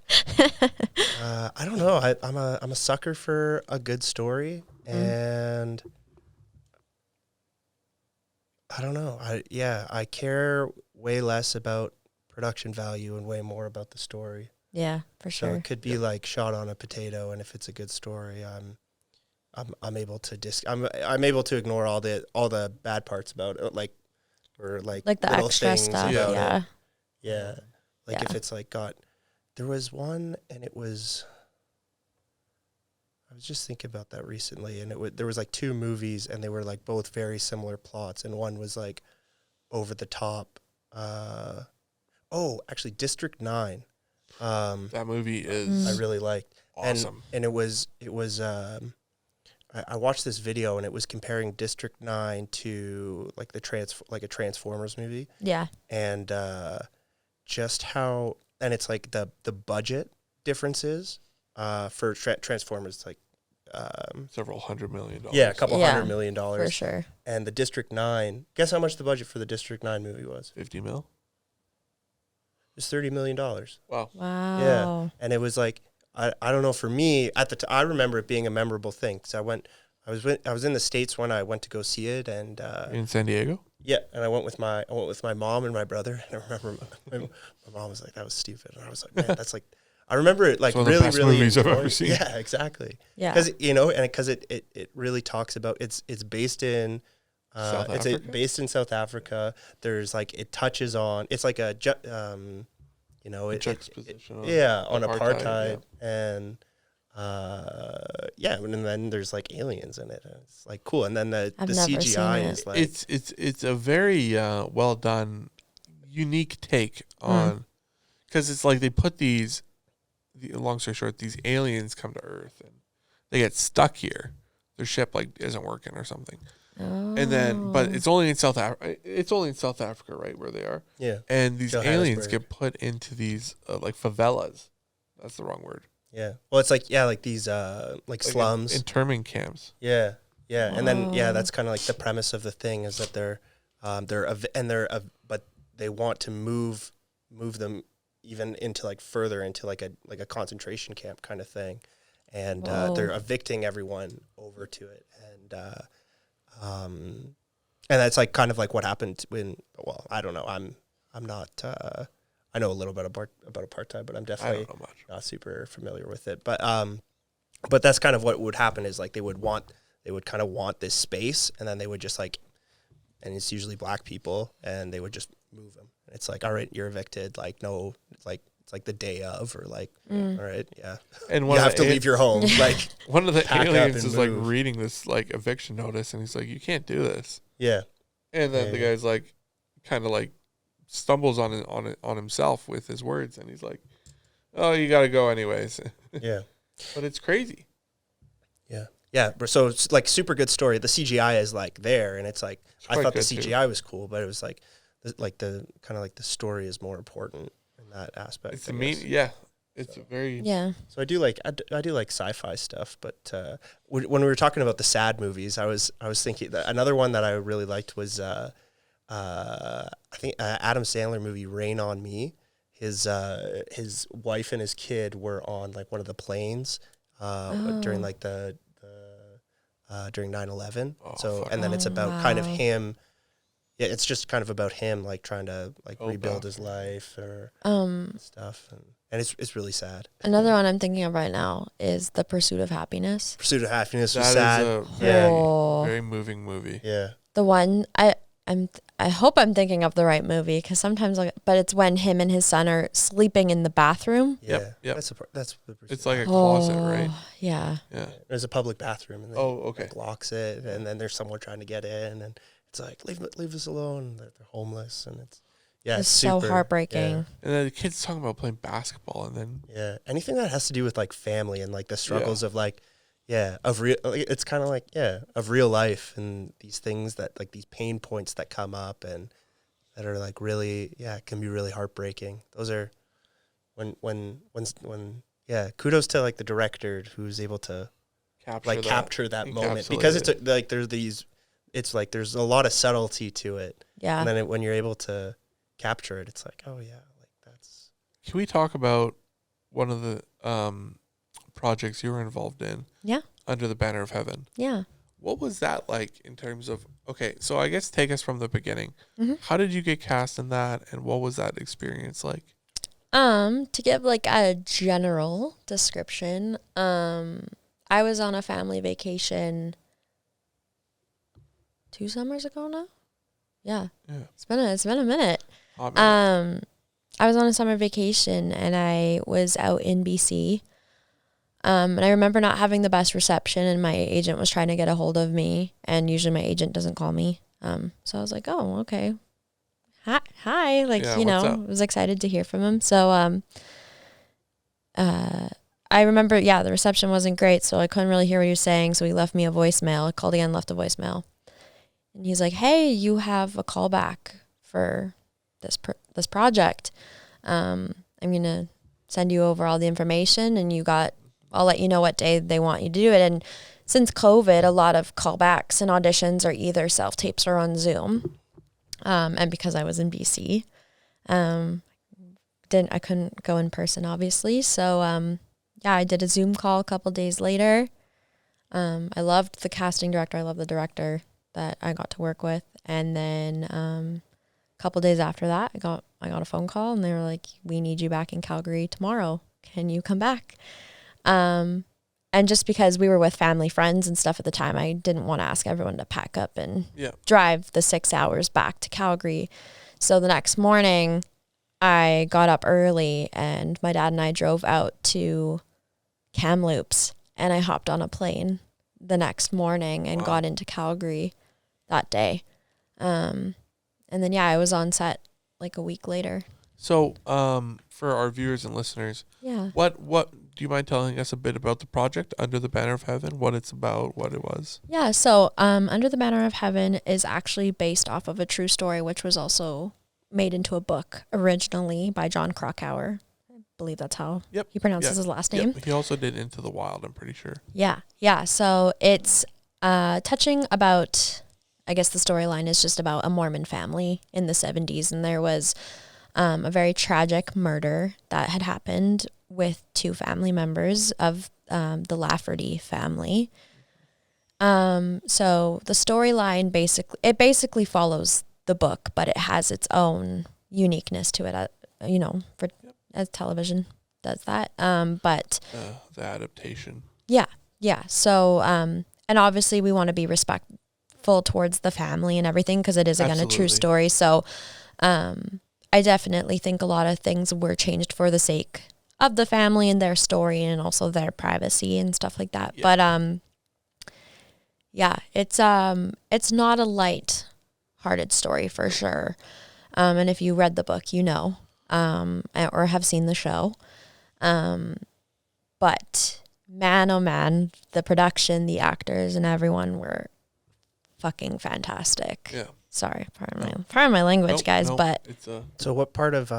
I don't know. I'm a sucker for a good story, and I don't know. I care way less about production value and way more about the story. Yeah, for sure. So it could be like shot on a potato, and if it's a good story, I'm able to I'm able to ignore all the bad parts about it, like the extra stuff. Yeah. Yeah. Like if it's like there was one, and I was just thinking about that recently, and there was like two movies, and they were like both very similar plots, and one was like over the top. Actually District 9. That movie is I really liked. awesome. And it was I watched this video, and it was comparing District 9 to like a Transformers movie. Yeah. And just how, and it's like the budget differences for Transformers, like several $100 million. Yeah, a couple $100 million. For sure. And the District 9, guess how much the budget for the District 9 movie was? 50 mil. It was $30 million. Wow. Wow. Yeah. And it was like, I don't know, for me at the I remember it being a memorable thing, because I was in the States when I went to go see it, and in San Diego. Yeah, and I went with my mom and my brother, and I remember my mom was like, "That was stupid," and I was like, "Man, that's like." I remember it like really, really movies I've ever seen. Yeah, exactly. Yeah, because because it really talks about it's based in based in South Africa. There's like it touches on it's like a juxtaposition. On apartheid and and then there's like aliens in it. And it's like cool, and then the CGI is like it's a very well done, unique take on, because it's like they put these. Long story short, these aliens come to Earth and they get stuck here. Their ship like isn't working or something, and then but it's only in South Africa. It's only in South Africa, right, where they are. Yeah, and these aliens get put into these like favelas. That's the wrong word. Yeah, well, it's like like these like slums, internment camps. Yeah, and then that's kind of like the premise of the thing is that but they want to move them even into like further into like a concentration camp kind of thing, and they're evicting everyone over to it, and that's like kind of like what happened when. Well, I don't know. I'm not. I know a little bit about apartheid, but I'm definitely not super familiar with it. But that's kind of what would happen is like they would kind of want this space, and then they would just like, and it's usually black people, and they would just move them. It's like, all right, you're evicted. Like, no, it's like the day of, or like, all right, yeah. And you have to leave your home. Like, one of the aliens is like reading this like eviction notice, and he's like, you can't do this. Yeah. And then the guy's like, kind of like stumbles on himself with his words, and he's like, oh, you got to go anyways. Yeah. But it's crazy. Yeah. Yeah. So it's like super good story. The CGI is like there, and it's like, I thought the CGI was cool, but it was like the kind of like the story is more important in that aspect. It's it's very So I do like sci-fi stuff, but when we were talking about the sad movies, I was thinking that another one that I really liked was I think Adam Sandler movie Rain on Me. His wife and his kid were on like one of the planes during like during 9/11. And then it's about kind of him. Yeah, it's just kind of about him like trying to like rebuild his life or stuff, and it's really sad. Another one I'm thinking of right now is The Pursuit of Happiness. Pursuit of Happiness was sad. Very moving movie. Yeah. The one I hope I'm thinking of the right movie, because sometimes but it's when him and his son are sleeping in the bathroom. Yeah. Yep. That's it's like a closet, right? Yeah. Yeah. There's a public bathroom, and okay. Like, locks it, and then there's someone trying to get in, and it's like leave us alone. They're homeless, and it's so heartbreaking. Yeah. And then the kid's talking about playing basketball, and then anything that has to do with like family and like the struggles of like of real. It's kind of like of real life, and these things that like these pain points that come up and that are like really can be really heartbreaking. Those are when kudos to like the director who's able to capture that moment, because it's like there's these. It's like there's a lot of subtlety to it. Yeah. And then when you're able to capture it, it's like, oh yeah, like that's. Can we talk about one of the projects you were involved in? Yeah. Under the Banner of Heaven. Yeah. What was that like in terms of, so I guess take us from the beginning. Mm-hmm. How did you get cast in that, and what was that experience like? To give like a general description, I was on a family vacation 2 summers ago now. Yeah. It's been a minute. I was on a summer vacation, and I was out in BC. And I remember not having the best reception, and my agent was trying to get a hold of me, and usually my agent doesn't call me. So I was like, oh, okay. Hi. Like, I was excited to hear from him. So, I remember, the reception wasn't great, so I couldn't really hear what he was saying. So he left me a voicemail. I called again, left a voicemail. And he's like, hey, you have a callback for this project. I'm going to send you over all the information, and I'll let you know what day they want you to do it. And since COVID, a lot of callbacks and auditions are either self-tapes or on Zoom. And because I was in BC, I couldn't go in person, obviously. So, I did a Zoom call a couple days later. I loved the casting director. I love the director that I got to work with. And then a couple days after that, I got a phone call, and they were like, "We need you back in Calgary tomorrow. Can you come back?" And just because we were with family, friends, and stuff at the time, I didn't want to ask everyone to pack up and drive the 6 hours back to Calgary. So the next morning, I got up early, and my dad and I drove out to Kamloops, and I hopped on a plane the next morning and got into Calgary that day. And then, I was on set like a week later. So, for our viewers and listeners, what do you mind telling us a bit about the project Under the Banner of Heaven, what it's about, what it was? Yeah, so Under the Banner of Heaven is actually based off of a true story, which was also made into a book originally by John Krakauer. I believe that's how he pronounces his last name. He also did Into the Wild, I'm pretty sure. Yeah. So it's touching about, I guess the storyline is just about a Mormon family in the 70s, and there was a very tragic murder that had happened with two family members of the Lafferty family. So the storyline basically follows the book, but it has its own uniqueness to it, as television does that. But the adaptation. Yeah. So, and obviously we want to be respectful towards the family and everything, because it is, again, a true story. So, I definitely think a lot of things were changed for the sake of the family and their story, and also their privacy and stuff like that. Yeah. But, it's not a light-hearted story for sure. And if you read the book, or have seen the show. But man, oh man, the production, the actors, and everyone were fucking fantastic. Yeah. Sorry, pardon my language, guys. But so what part of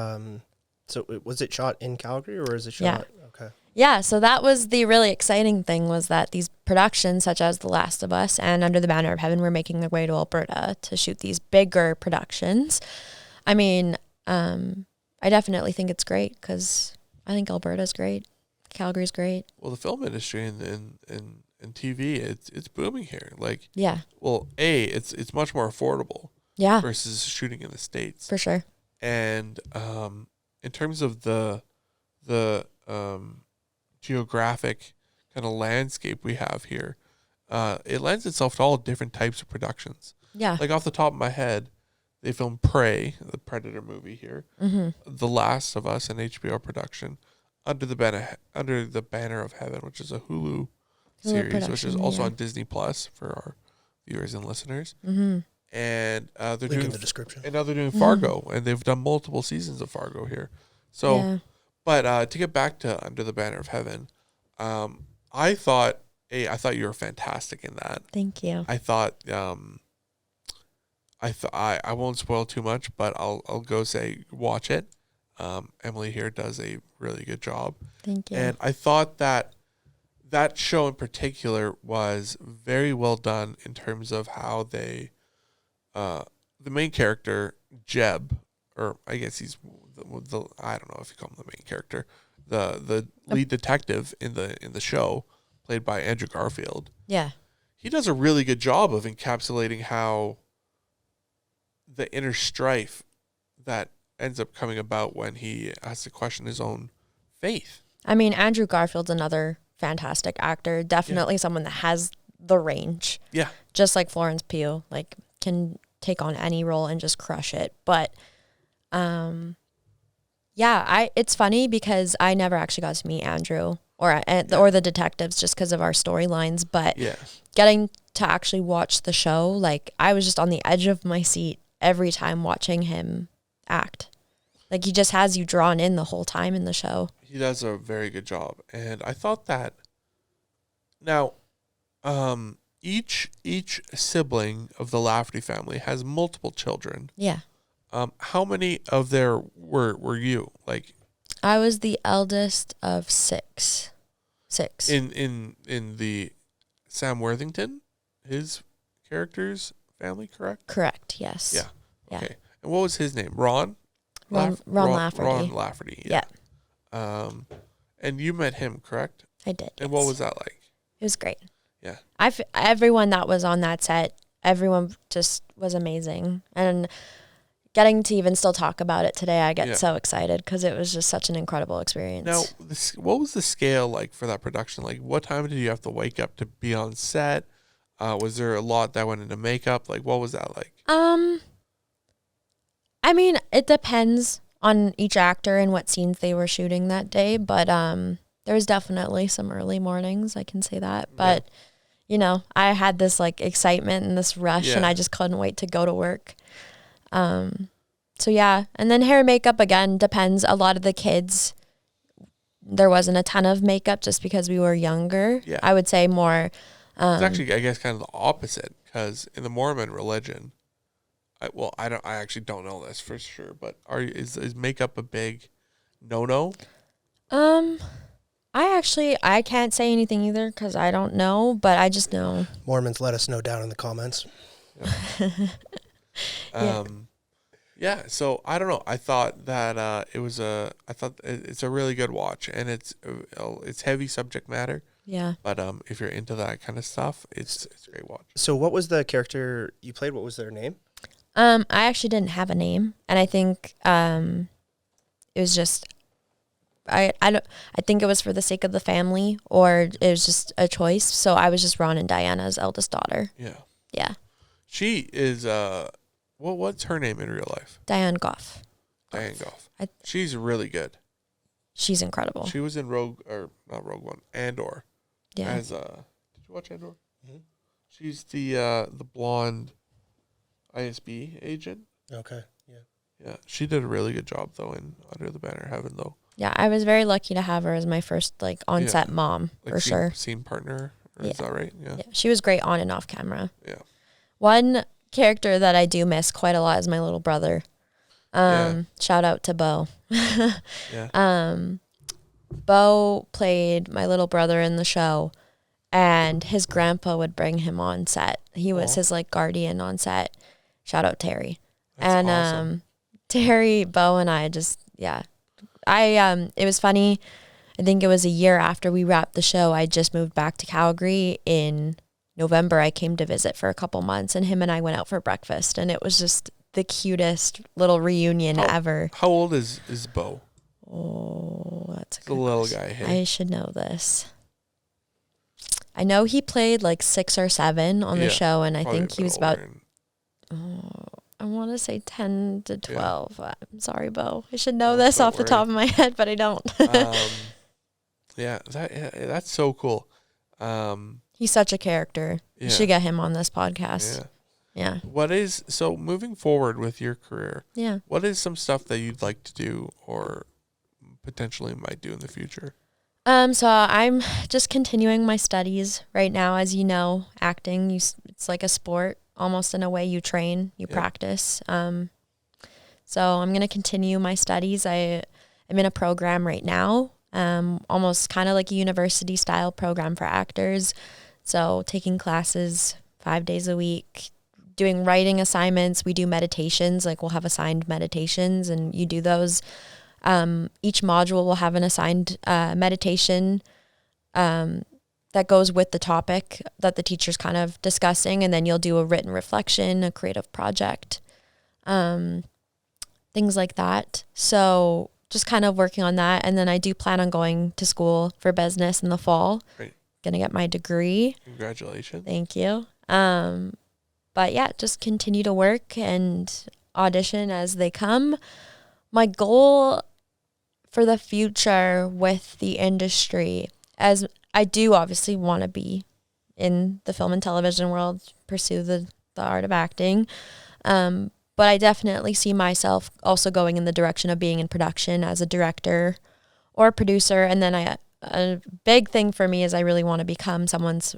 so was it shot in Calgary, or is it shot? Yeah. Okay. Yeah, so that was the really exciting thing, was that these productions, such as The Last of Us and Under the Banner of Heaven, were making their way to Alberta to shoot these bigger productions. I mean, I definitely think it's great, because I think Alberta's great. Calgary's great. Well, the film industry and TV, it's booming here. Like, well, it's much more affordable. Yeah. Versus shooting in the States. For sure. And in terms of the geographic kind of landscape we have here, it lends itself to all different types of productions. Yeah. Like, off the top of my head, they filmed Prey, the Predator movie here. Mm-hmm. The Last of Us, an HBO production. Under the Banner of Heaven, which is a Hulu series, which is also on Disney Plus for our viewers and listeners. Mm-hmm. And they're doing in the description. And now they're doing Fargo, and they've done multiple seasons of Fargo here. So, but to get back to Under the Banner of Heaven, I thought you were fantastic in that. Thank you. I thought I won't spoil too much, but I'll go say watch it. Emily here does a really good job. Thank you. And I thought that show in particular was very well done in terms of how they, the main character, Jeb, or I guess he's the I don't know if you call him the main character, the lead detective in the show, played by Andrew Garfield. Yeah. He does a really good job of encapsulating how the inner strife that ends up coming about when he has to question his own faith. I mean, Andrew Garfield's another fantastic actor. Definitely someone that has the range. Yeah. Just like Florence Pugh, like, can take on any role and just crush it. But, it's funny because I never actually got to meet Andrew or the detectives, just because of our storylines. But getting to actually watch the show, like, I was just on the edge of my seat every time watching him act. Like, he just has you drawn in the whole time in the show. He does a very good job. And I thought that now each sibling of the Lafferty family has multiple children. Yeah. How many of there were you? Like, I was the eldest of six. In the Sam Worthington, his character's family, correct? Correct, yes. Yeah. Okay. And what was his name? Ron? Ron Lafferty. Ron Lafferty. Yeah. And you met him, correct? I did. And what was that like? It was great. Yeah. Everyone that was on that set, everyone just was amazing. And getting to even still talk about it today, I get so excited because it was just such an incredible experience. Now, what was the scale like for that production? Like, what time did you have to wake up to be on set? Was there a lot that went into makeup? Like, what was that like? I mean, it depends on each actor and what scenes they were shooting that day, but there was definitely some early mornings, I can say that. But, you know, I had this like excitement and this rush and I just couldn't wait to go to work. So yeah, and then hair and makeup again depends. A lot of the kids, there wasn't a ton of makeup just because we were younger. Yeah. I would say more. It's actually, I guess, kind of the opposite because in the Mormon religion, I actually don't know this for sure, but is makeup a big no-no? I can't say anything either because I don't know, but I just know. Mormons, let us know down in the comments. Yeah. So I don't know. I thought that it's a really good watch, and it's heavy subject matter. Yeah. But if you're into that kind of stuff, it's a great watch. So what was the character you played? What was their name? I actually didn't have a name, and I think it was just I think it was for the sake of the family, or it was just a choice. So I was just Ron and Diana's eldest daughter. Yeah. Yeah. She is what's her name in real life? Diane Goff. Diane Goff. She's really good. She's incredible. She was in not Rogue One, Andor. Yeah. Did you watch Andor? Mm-hmm. She's the blonde ISB agent. Okay. Yeah. Yeah. She did a really good job though in Under the Banner of Heaven though. Yeah, I was very lucky to have her as my first like on-set mom, like for sure. Scene partner, is that right? Yeah. She was great on and off camera. Yeah. One character that I do miss quite a lot is my little brother. Shout out to Bo. Yeah. Bo played my little brother in the show, and his grandpa would bring him on set. He was his like guardian on set. Shout out Terry. That's awesome. Terry, Bo, and I just it was funny. I think it was a year after we wrapped the show. I just moved back to Calgary in November. I came to visit for a couple months, and him and I went out for breakfast, and it was just the cutest little reunion ever. How old is Bo? Oh, that's a the little guy. Hey? I should know this. I know he played like 6 or 7 on the show, and I think he was about, I want to say 10 to 12. Yeah. I'm sorry, Bo. I should know this off the top of my head, but I don't. That's so cool. He's such a character. You should get him on this podcast. Yeah. So moving forward with your career, what is some stuff that you'd like to do or potentially might do in the future? So I'm just continuing my studies right now. As you know, acting, it's like a sport, almost in a way. You train, you practice. So I'm going to continue my studies. I'm in a program right now, almost kind of like a university style program for actors. So taking classes 5 days a week, doing writing assignments. We do meditations, like we'll have assigned meditations and you do those. Each module will have an assigned meditation that goes with the topic that the teacher's kind of discussing, and then you'll do a written reflection, a creative project, things like that. So just kind of working on that. And then I do plan on going to school for business in the fall. Great. Gonna get my degree. Congratulations. Thank you. But yeah, just continue to work and audition as they come. My goal for the future with the industry, as I do obviously want to be in the film and television world, pursue the art of acting. But I definitely see myself also going in the direction of being in production as a director or a producer. And then a big thing for me is I really want to become someone's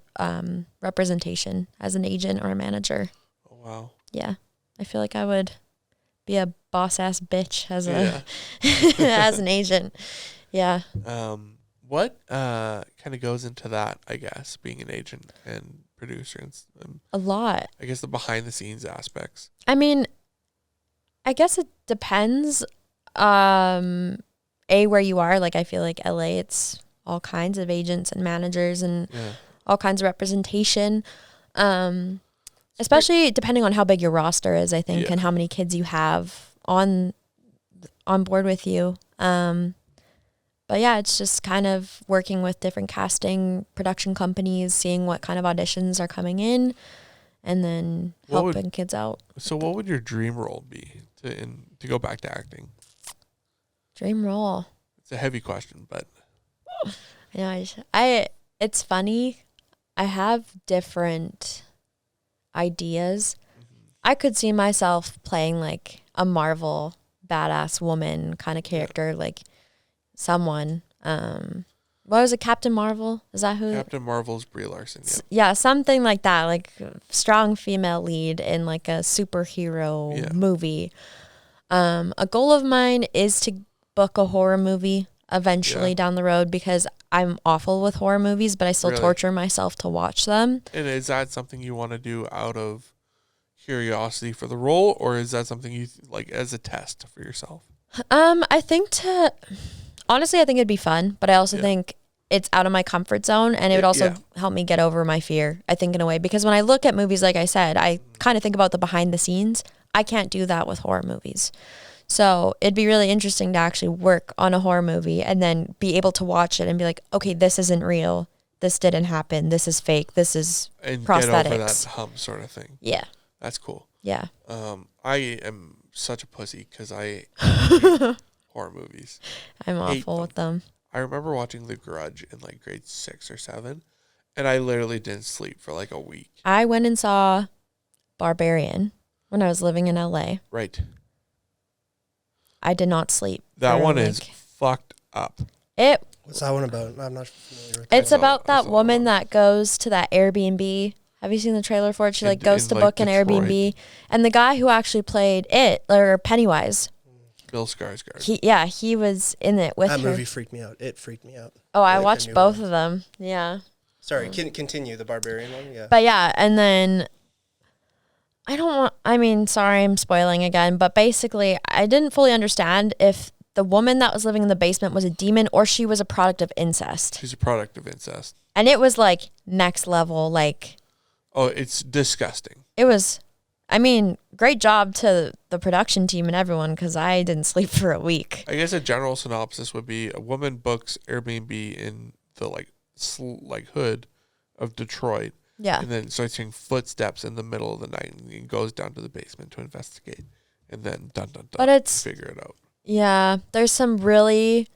representation as an agent or a manager. Oh, wow. Yeah. I feel like I would be a boss ass bitch as as an agent. Yeah. What kind of goes into that, I guess, being an agent and producer and a lot. I guess the behind the scenes aspects. I mean, I guess it depends. where you are. Like, I feel like LA, it's all kinds of agents and managers and all kinds of representation. Especially depending on how big your roster is, I think, and how many kids you have on board with you. But yeah, it's just kind of working with different casting production companies, seeing what kind of auditions are coming in, and then helping kids out. So what would your dream role be to go back to acting? Dream role. It's a heavy question, but it's funny. I have different ideas. I could see myself playing like a Marvel badass woman kind of character, like someone. What was it, Captain Marvel? Is that who? Captain Marvel's Brie Larson. Yeah, something like that, like strong female lead in like a superhero movie. A goal of mine is to book a horror movie eventually down the road, because I'm awful with horror movies, but I still torture myself to watch them. And is that something you want to do out of curiosity for the role, or is that something you like as a test for yourself? Honestly, I think it'd be fun, but I also think it's out of my comfort zone, and it would also help me get over my fear, I think, in a way, because when I look at movies, like I said, I kind of think about the behind the scenes. I can't do that with horror movies. So it'd be really interesting to actually work on a horror movie and then be able to watch it and be like, okay, this isn't real. This didn't happen. This is fake. This is prosthetics. Get over that hump sort of thing. Yeah. That's cool. Yeah. I am such a pussy because I hate horror movies. I'm awful with them. I remember watching The Grudge in like grade 6 or 7, and I literally didn't sleep for like a week. I went and saw Barbarian when I was living in LA. Right. I did not sleep. That one is fucked up. What's that one about? I'm not familiar with that. It's about that woman that goes to that Airbnb. Have you seen the trailer for it? She goes to book an Airbnb. And the guy who actually played it, or Pennywise. Bill Skarsgård. He was in it with her. That movie freaked me out. It freaked me out. Oh, I watched both of them. Yeah. Sorry, continue the Barbarian one. Yeah. But yeah, and then sorry, I'm spoiling again, but basically I didn't fully understand if the woman that was living in the basement was a demon or she was a product of incest. She's a product of incest. And it was like next level, like... Oh, it's disgusting. It was... great job to the production team and everyone, because I didn't sleep for a week. I guess a general synopsis would be a woman books Airbnb in the hood of Detroit. Yeah. And then starts hearing footsteps in the middle of the night and goes down to the basement to investigate. And then figure it out. Yeah. There's some really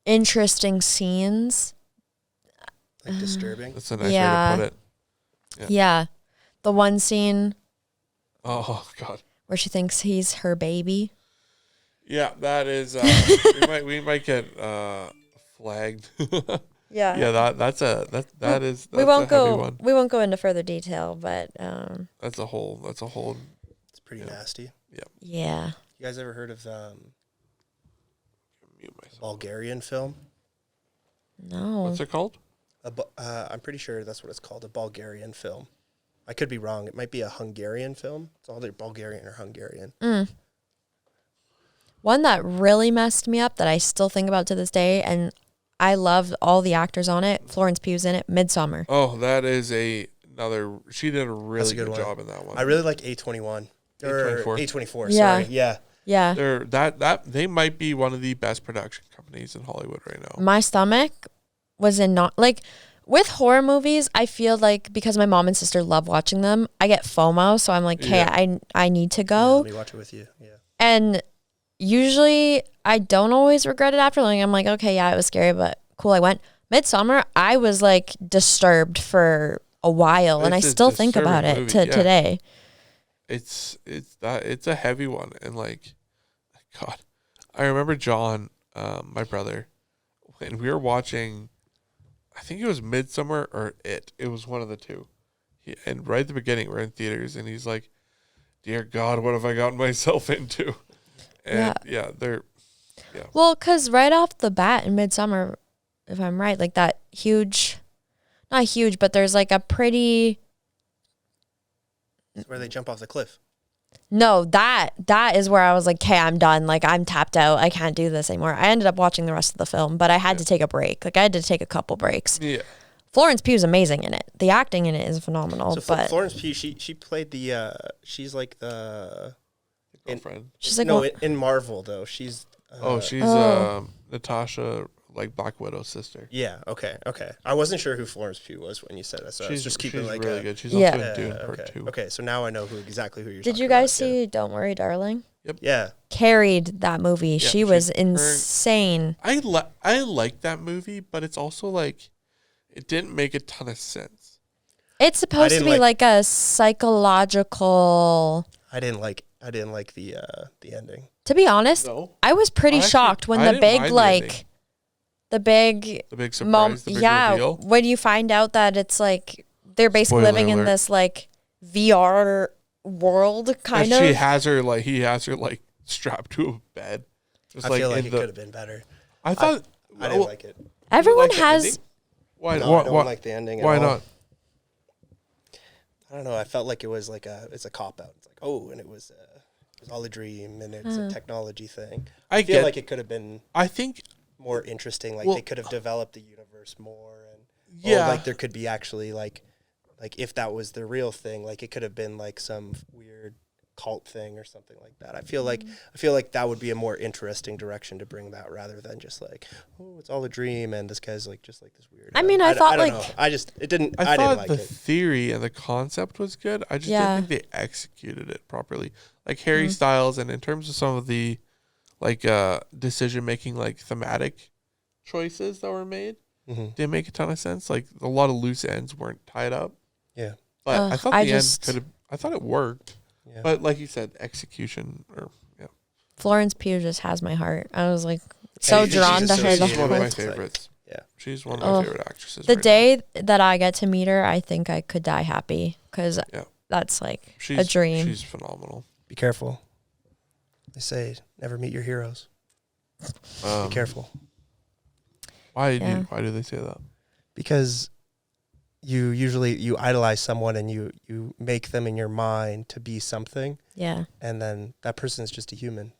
interesting scenes. Like disturbing. That's a nice way to put it. Yeah. The one scene. Oh God. Where she thinks he's her baby. Yeah, that is we might get flagged. Yeah. Yeah, that's a heavy one. We won't go into further detail, but that's a whole it's pretty nasty. Yeah. Yeah. You guys ever heard of Bulgarian film? No. What's it called? I'm pretty sure that's what it's called, a Bulgarian film. I could be wrong. It might be a Hungarian film. It's either Bulgarian or Hungarian. One that really messed me up that I still think about to this day, and I love all the actors on it. Florence Pugh's in it. Midsommar. Oh, that is another. She did a really good job in that one. I really like A24. A24. Yeah. Sorry. Yeah. Yeah. They might be one of the best production companies in Hollywood right now. My stomach was in with horror movies, I feel like because my mom and sister love watching them, I get FOMO. So I'm like, hey, I need to go. Yeah, let me watch it with you. Yeah. And usually I don't always regret it after. Like, I'm like, okay, yeah, it was scary, but cool, I went. Midsommar, I was like disturbed for a while, and I still think about it today. It's a heavy one, and like, God, I remember John, my brother, when we were watching, I think it was Midsommar or It. It was one of the two. And right at the beginning, we're in theaters, and he's like, "Dear God, what have I gotten myself into?" And Well, because right off the bat in Midsommar, if I'm right, like that not huge, but there's like a pretty... It's where they jump off the cliff. No, that is where I was like, okay, I'm done. Like, I'm tapped out. I can't do this anymore. I ended up watching the rest of the film, but I had to take a break. Like, I had to take a couple breaks. Yeah. Florence Pugh's amazing in it. The acting in it is phenomenal. So but Florence Pugh, she played the she's like the Girlfriend. she's like, in Marvel though. She's she's Natasha, like Black Widow's sister. Yeah. Okay. I wasn't sure who Florence Pugh was when you said that, so I was just keeping she's like really good. She's Yeah. also in Dune Part 2. Okay, so now I know exactly who you're. did you guys see Don't Worry, Darling? Yep. Yeah. Carried that movie. Yeah, she was insane. I like that movie, but it's also like it didn't make a ton of sense. It's supposed to be like a psychological. I didn't like the ending. To be honest, No. I was pretty shocked when I the didn't big mind the like ending. the big surprise, the big reveal. when you find out that it's like they're basically Spoiler living in alert. this like VR world kind And of. he has her like strapped to a bed. Just I feel like it could have been better. I thought I didn't like it. Everyone like the has ending? Why? No, why, I don't like the ending. why at all. not? I don't know. I felt like it was like it's a cop out. It's like, oh, and it was all a dream, and it's a technology thing. I feel like it could have been. I think more interesting. Like they could have developed the universe more, and like there could be actually like if that was the real thing, like it could have been like some weird cult thing or something like that. I feel like that would be a more interesting direction to bring that rather than just like, oh, it's all a dream and this guy's like just like this weird. I mean, I thought don't like know. I didn't thought like the it. theory and the concept was good. I just didn't think they executed it properly. Like Harry Styles, and in terms of some of the like decision making, like thematic choices that were made, didn't make a ton of sense. Like a lot of loose ends weren't tied up. Yeah, but I thought the end could have. I thought it worked. Yeah. But like you said, execution Florence Pugh just has my heart. I was like so drawn to her. She's one of my favorites. Yeah, she's one of my favorite actresses. The day that I get to meet her, I think I could die happy because that's like a dream. She's phenomenal. Be careful. They say never meet your heroes. Be careful. Why do they say that? Because you usually idolize someone and you make them in your mind to be something. Yeah. And then that person is just a human.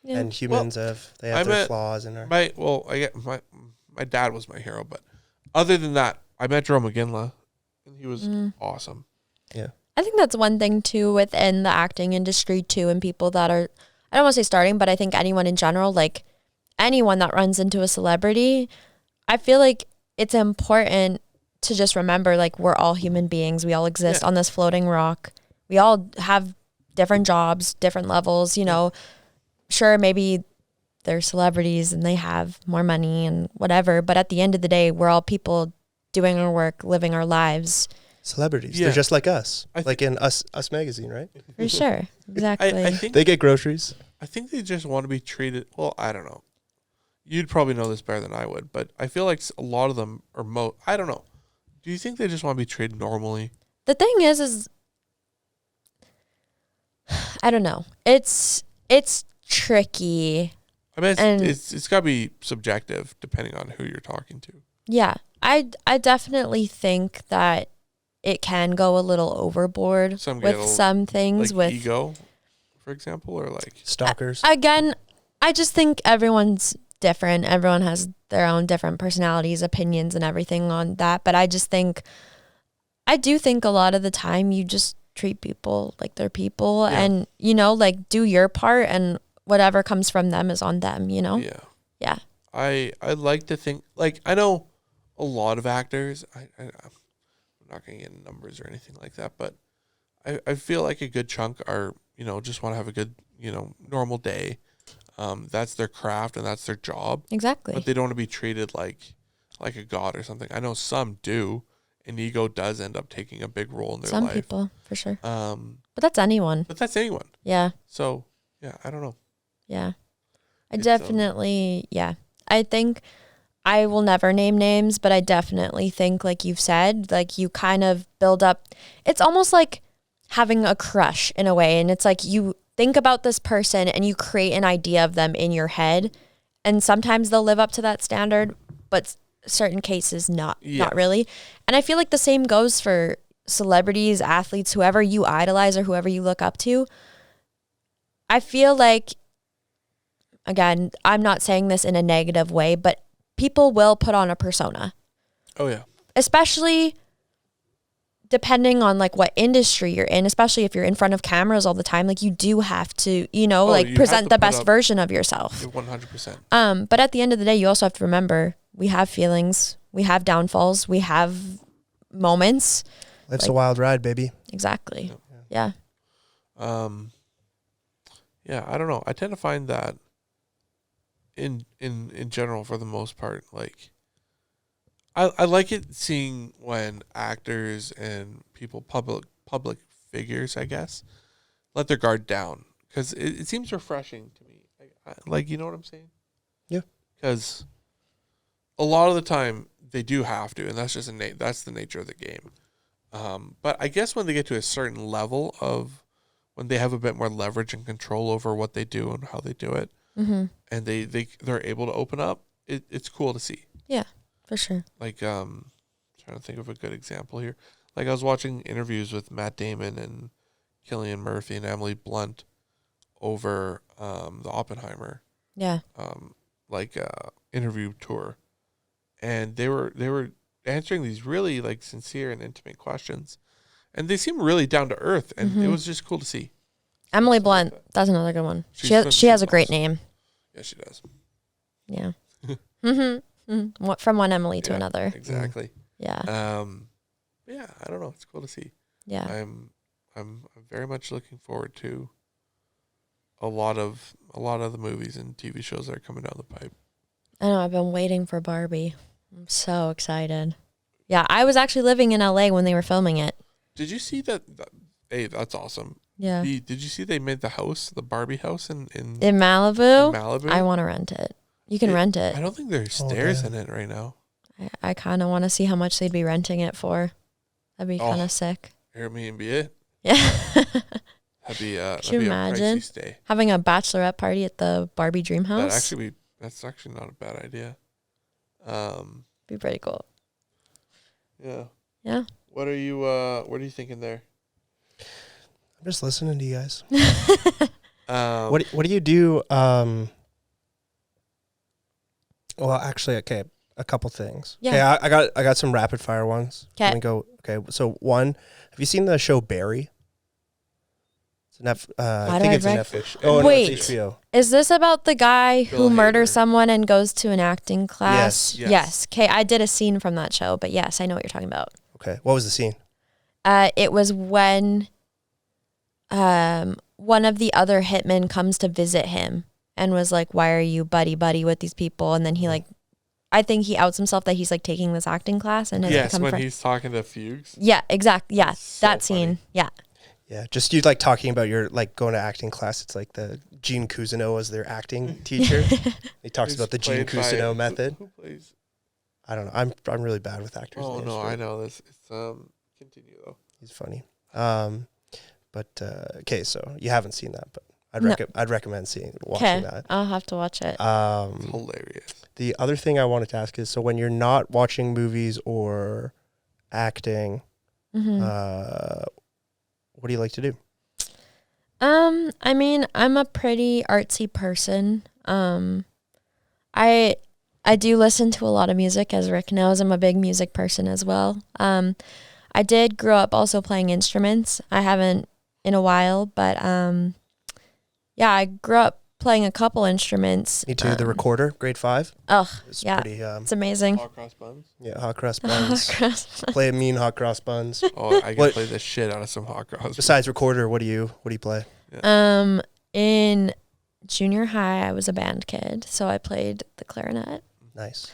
Yeah. And humans have their flaws and my dad was my hero, but other than that, I met Joe McGinley and he was awesome. Yeah. I think that's one thing too within the acting industry too, and people that are, I don't want to say starting, but I think anyone in general, like anyone that runs into a celebrity, I feel like it's important to just remember, like, we're all human beings. We all exist on this floating rock. We all have different jobs, different levels, you know. Sure, maybe they're celebrities and they have more money and whatever, but at the end of the day, we're all people doing our work, living our lives. Celebrities. They're just like us. Like in Us magazine, right? For sure. Exactly. I think they get groceries. I think they just want to be treated, well, I don't know. You'd probably know this better than I would, but I feel like a lot of them are I don't know. Do you think they just want to be treated normally? The thing is I don't know. It's tricky. I mean, it's got to be subjective depending on who you're talking to. Yeah. I definitely think that it can go a little overboard with some things, like with ego, for example, or like stalkers. Again, I just think everyone's different. Everyone has their own different personalities, opinions, and everything on that. But I do think a lot of the time you just treat people like they're people, and, you know, like, do your part, and whatever comes from them is on them, you know? Yeah. Yeah. I like to think, like, I know a lot of actors, I'm not going to get numbers or anything like that, but I feel like a good chunk are, you know, just want to have a good, you know, normal day. That's their craft and that's their job. Exactly. But they don't want to be treated like a god or something. I know some do, and ego does end up taking a big role in their life. Some people, for sure. But that's anyone. Yeah. So, yeah, I don't know. Yeah. I definitely, I think I will never name names, but I definitely think, like you've said, like, you kind of build up. It's almost like having a crush in a way. And it's like you think about this person and you create an idea of them in your head. And sometimes they'll live up to that standard, but certain cases not really. And I feel like the same goes for celebrities, athletes, whoever you idolize or whoever you look up to. I feel like, again, I'm not saying this in a negative way, but people will put on a persona. Oh, yeah. Especially depending on like what industry you're in, especially if you're in front of cameras all the time, like you do have to, like present the best version of yourself. 100%. But at the end of the day, you also have to remember we have feelings, we have downfalls, we have moments. Life's a wild ride, baby. Exactly. Yeah. Yeah, I don't know. I tend to find that in general, for the most part, like I like it seeing when actors and people, public figures, I guess, let their guard down, because it seems refreshing to me. Like, you know what I'm saying? Yeah. Because a lot of the time they do have to, and that's just that's the nature of the game. But I guess when they get to a certain level of when they have a bit more leverage and control over what they do and how they do it, and they're able to open up, it's cool to see. Yeah. For sure. Like, trying to think of a good example here. Like, I was watching interviews with Matt Damon and Cillian Murphy and Emily Blunt over the Oppenheimer interview tour, and they were answering these really like sincere and intimate questions, and they seem really down to earth, and it was just cool to see. Emily Blunt, that's another good one. She has a great name. Yeah, she does. Yeah. From one Emily to another. Exactly. Yeah. Yeah, I don't know. It's cool to see. Yeah. I'm very much looking forward to a lot of the movies and TV shows that are coming down the pipe. I know. I've been waiting for Barbie. I'm so excited. Yeah, I was actually living in LA when they were filming it. Did you see that? Hey, that's awesome. Yeah. Did you see they made the Barbie house in Malibu? In Malibu? I want to rent it. You can rent it. I don't think there's stairs in it right now. I kind of want to see how much they'd be renting it for. That'd be kind of sick. Airbnb it? Yeah. That'd be a imagine pricey stay. Having a bachelorette party at the Barbie dream house? That's actually not a bad idea. Be pretty cool. Yeah. Yeah. What are you thinking there? I'm just listening to you guys. What do you do? Well, actually, okay, a couple things. Yeah. Okay, I got some rapid fire ones. Okay. Let me go. Okay, so one, have you seen the show Barry? It's I think it's a Netflix. Oh, wait, no, it's HBO. Is this about the guy who murders Hader. someone and goes to an acting class? Yes. Okay, I did a scene from that show, but yes, I know what you're talking about. Okay, what was the scene? It was when one of the other hitmen comes to visit him and was like, "Why are you buddy with these people?" And then he I think he outs himself that he's like taking this acting class, and he's talking to Fugues. Yeah, exactly. Yeah, so that scene. Funny. Yeah. Yeah, just you like talking about your like going to acting class. It's like the Gene Cousineau was their acting teacher. He talks about the Gene Cousineau method. Who plays? I don't know. I'm really bad with actors. Oh no, I know this. It's continue though. He's funny. But okay, so you haven't seen that, but I'd recommend watching that. I'll have to watch it. It's hilarious. The other thing I wanted to ask is, so when you're not watching movies or acting, what do you like to do? I mean, I'm a pretty artsy person. I do listen to a lot of music, as Rick knows. I'm a big music person as well. I did grow up also playing instruments. I haven't in a while, but yeah, I grew up playing a couple instruments. Me too. The recorder, grade 5. Oh, it's yeah, pretty, it's amazing. Hot cross buns. Yeah, hot cross buns. Play a mean hot cross buns. Oh, I can play the shit out of some hot cross. Besides recorder, what do you play? Yeah. In junior high, I was a band kid, so I played the clarinet. Nice.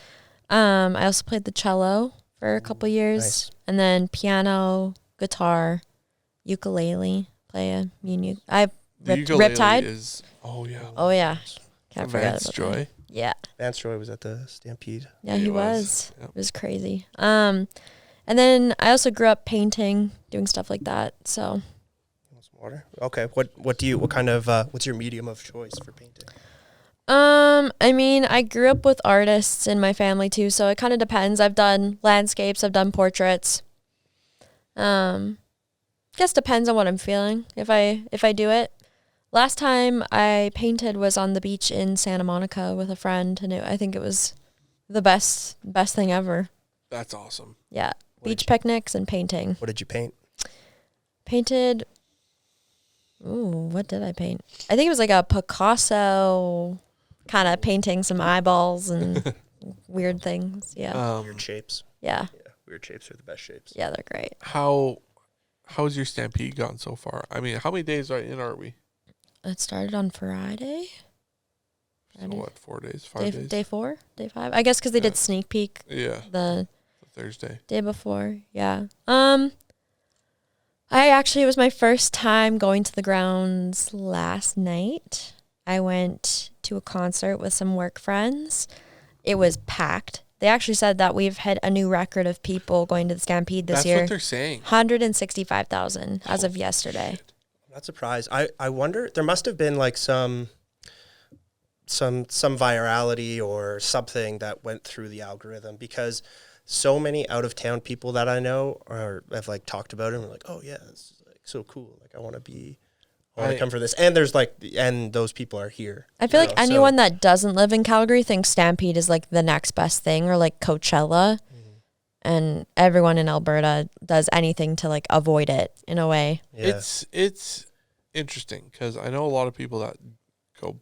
I also played the cello for a couple years, nice. And then piano, guitar, ukulele. I Riptide. Oh yeah. Oh yeah. Can't forget Vance about Joy. that. Yeah. Vance Joy was at the Stampede. Yeah, he was. Yep. It was crazy. And then I also grew up painting, doing stuff like that. So. Some water. Okay. What kind of what's your medium of choice for painting? I mean, I grew up with artists in my family too, so it kind of depends. I've done landscapes, I've done portraits. Guess depends on what I'm feeling if I do it. Last time I painted was on the beach in Santa Monica with a friend, and I think it was the best thing ever. That's awesome. Yeah, beach picnics and painting. What did you paint? Painted. Ooh, what did I paint? I think it was like a Picasso kind of painting some eyeballs and weird things. Yeah. Weird shapes. Yeah. Weird shapes are the best shapes. Yeah, they're great. How's your stampede gone so far? I mean, how many days in are we? It started on Friday. So what, 4 days, 5 days? Day 4, day 5. I guess because they did sneak peek. Yeah. The Thursday. Day before, yeah. It was my first time going to the grounds last night. I went to a concert with some work friends. It was packed. They actually said that we've hit a new record of people going to the Stampede this year. That's what they're saying. 165,000 as of yesterday. Shit. I'm not surprised. I wonder, there must have been like some virality or something that went through the algorithm, because so many out of town people that I know have like talked about it and were like, oh yeah, this is like so cool. Like I want to come for this. And and those people are here. I feel like anyone that doesn't live in Calgary thinks Stampede is like the next best thing, or like Coachella. And everyone in Alberta does anything to like avoid it in a way. Yeah. It's interesting because I know a lot of people that go,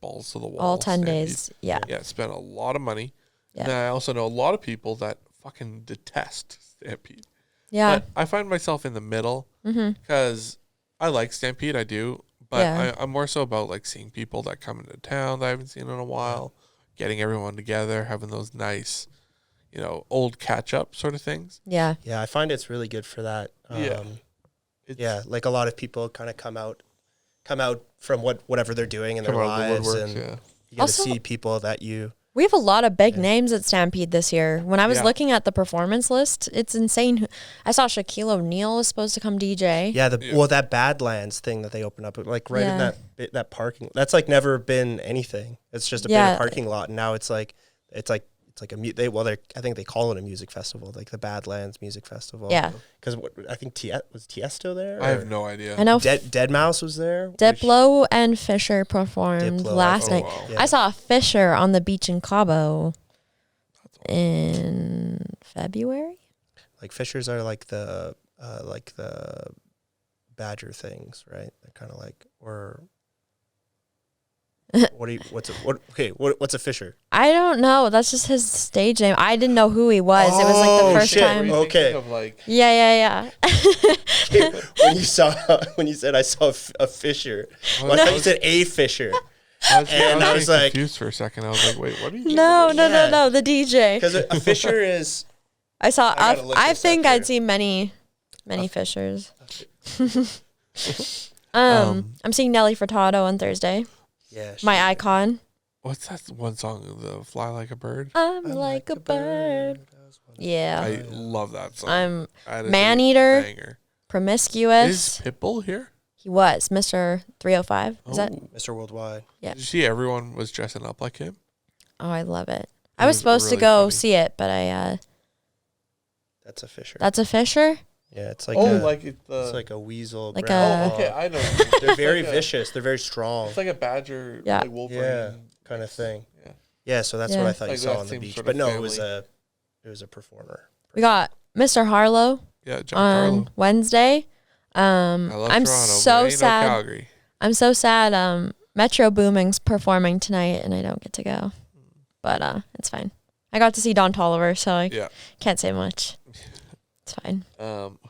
balls to the wall. All 10 days. Yeah. Yeah, spend a lot of money. Yeah. And I also know a lot of people that fucking detest Stampede. Yeah. But I find myself in the middle because I like Stampede, I do. But I'm more so about like seeing people that come into town that I haven't seen in a while, getting everyone together, having those nice, old catch-up sort of things. Yeah. Yeah, I find it's really good for that. Like a lot of people kind of come out from whatever they're doing in their lives, and you get to see people that we have a lot of big names at Stampede this year. When I was looking at the performance list, it's insane. I saw Shaquille O'Neal was supposed to come DJ. Yeah, that Badlands thing that they opened up, like right in that parking. That's like never been anything. It's just a big parking lot, and now it's like I think they call it a music festival, like the Badlands Music Festival. Yeah. Because I think was Tiesto there? I have no idea. I know Dead Mouse was there. Diplo and Fisher performed last night. Wow. Yeah. I saw Fisher on the beach in Cabo in February. Like Fishers are like the badger things, right? They're kind of like, or what's a Fisher? I don't know. That's just his stage name. I didn't know who he was. It was like the first time. Okay. Yeah. When you said I saw a Fisher, I thought you said a Fisher. I was like confused for a second. I was like, wait, what are you? No, the DJ. Because a Fisher is. I think I'd seen many Fishers. I'm seeing Nelly Furtado on Thursday. Yeah, my icon. What's that one song? The Fly Like a Bird? I'm like a bird. Yeah. I love that song. I'm Man-Eater, Promiscuous. Is Pitbull here? He was Mr. 305. Is that Mr. Worldwide? Yeah. Did you see everyone was dressing up like him? Oh, I love it. I was supposed to go see it, but That's a Fisher. That's a Fisher? Yeah, it's like it's like a weasel. Like okay, I know. They're very vicious. They're very strong. It's like a badger, like Wolverine, kind of thing. Yeah. Yeah, so that's what I thought you saw on the beach, but no, family. it was a performer. We got Mr. Harlow. Yeah, John on Harlow. Wednesday. I love I'm Toronto, so sad. No Calgary. I'm so sad. Metro Booming's performing tonight, and I don't get to go. But it's fine. I got to see Don Tolliver, so I can't say much. It's fine.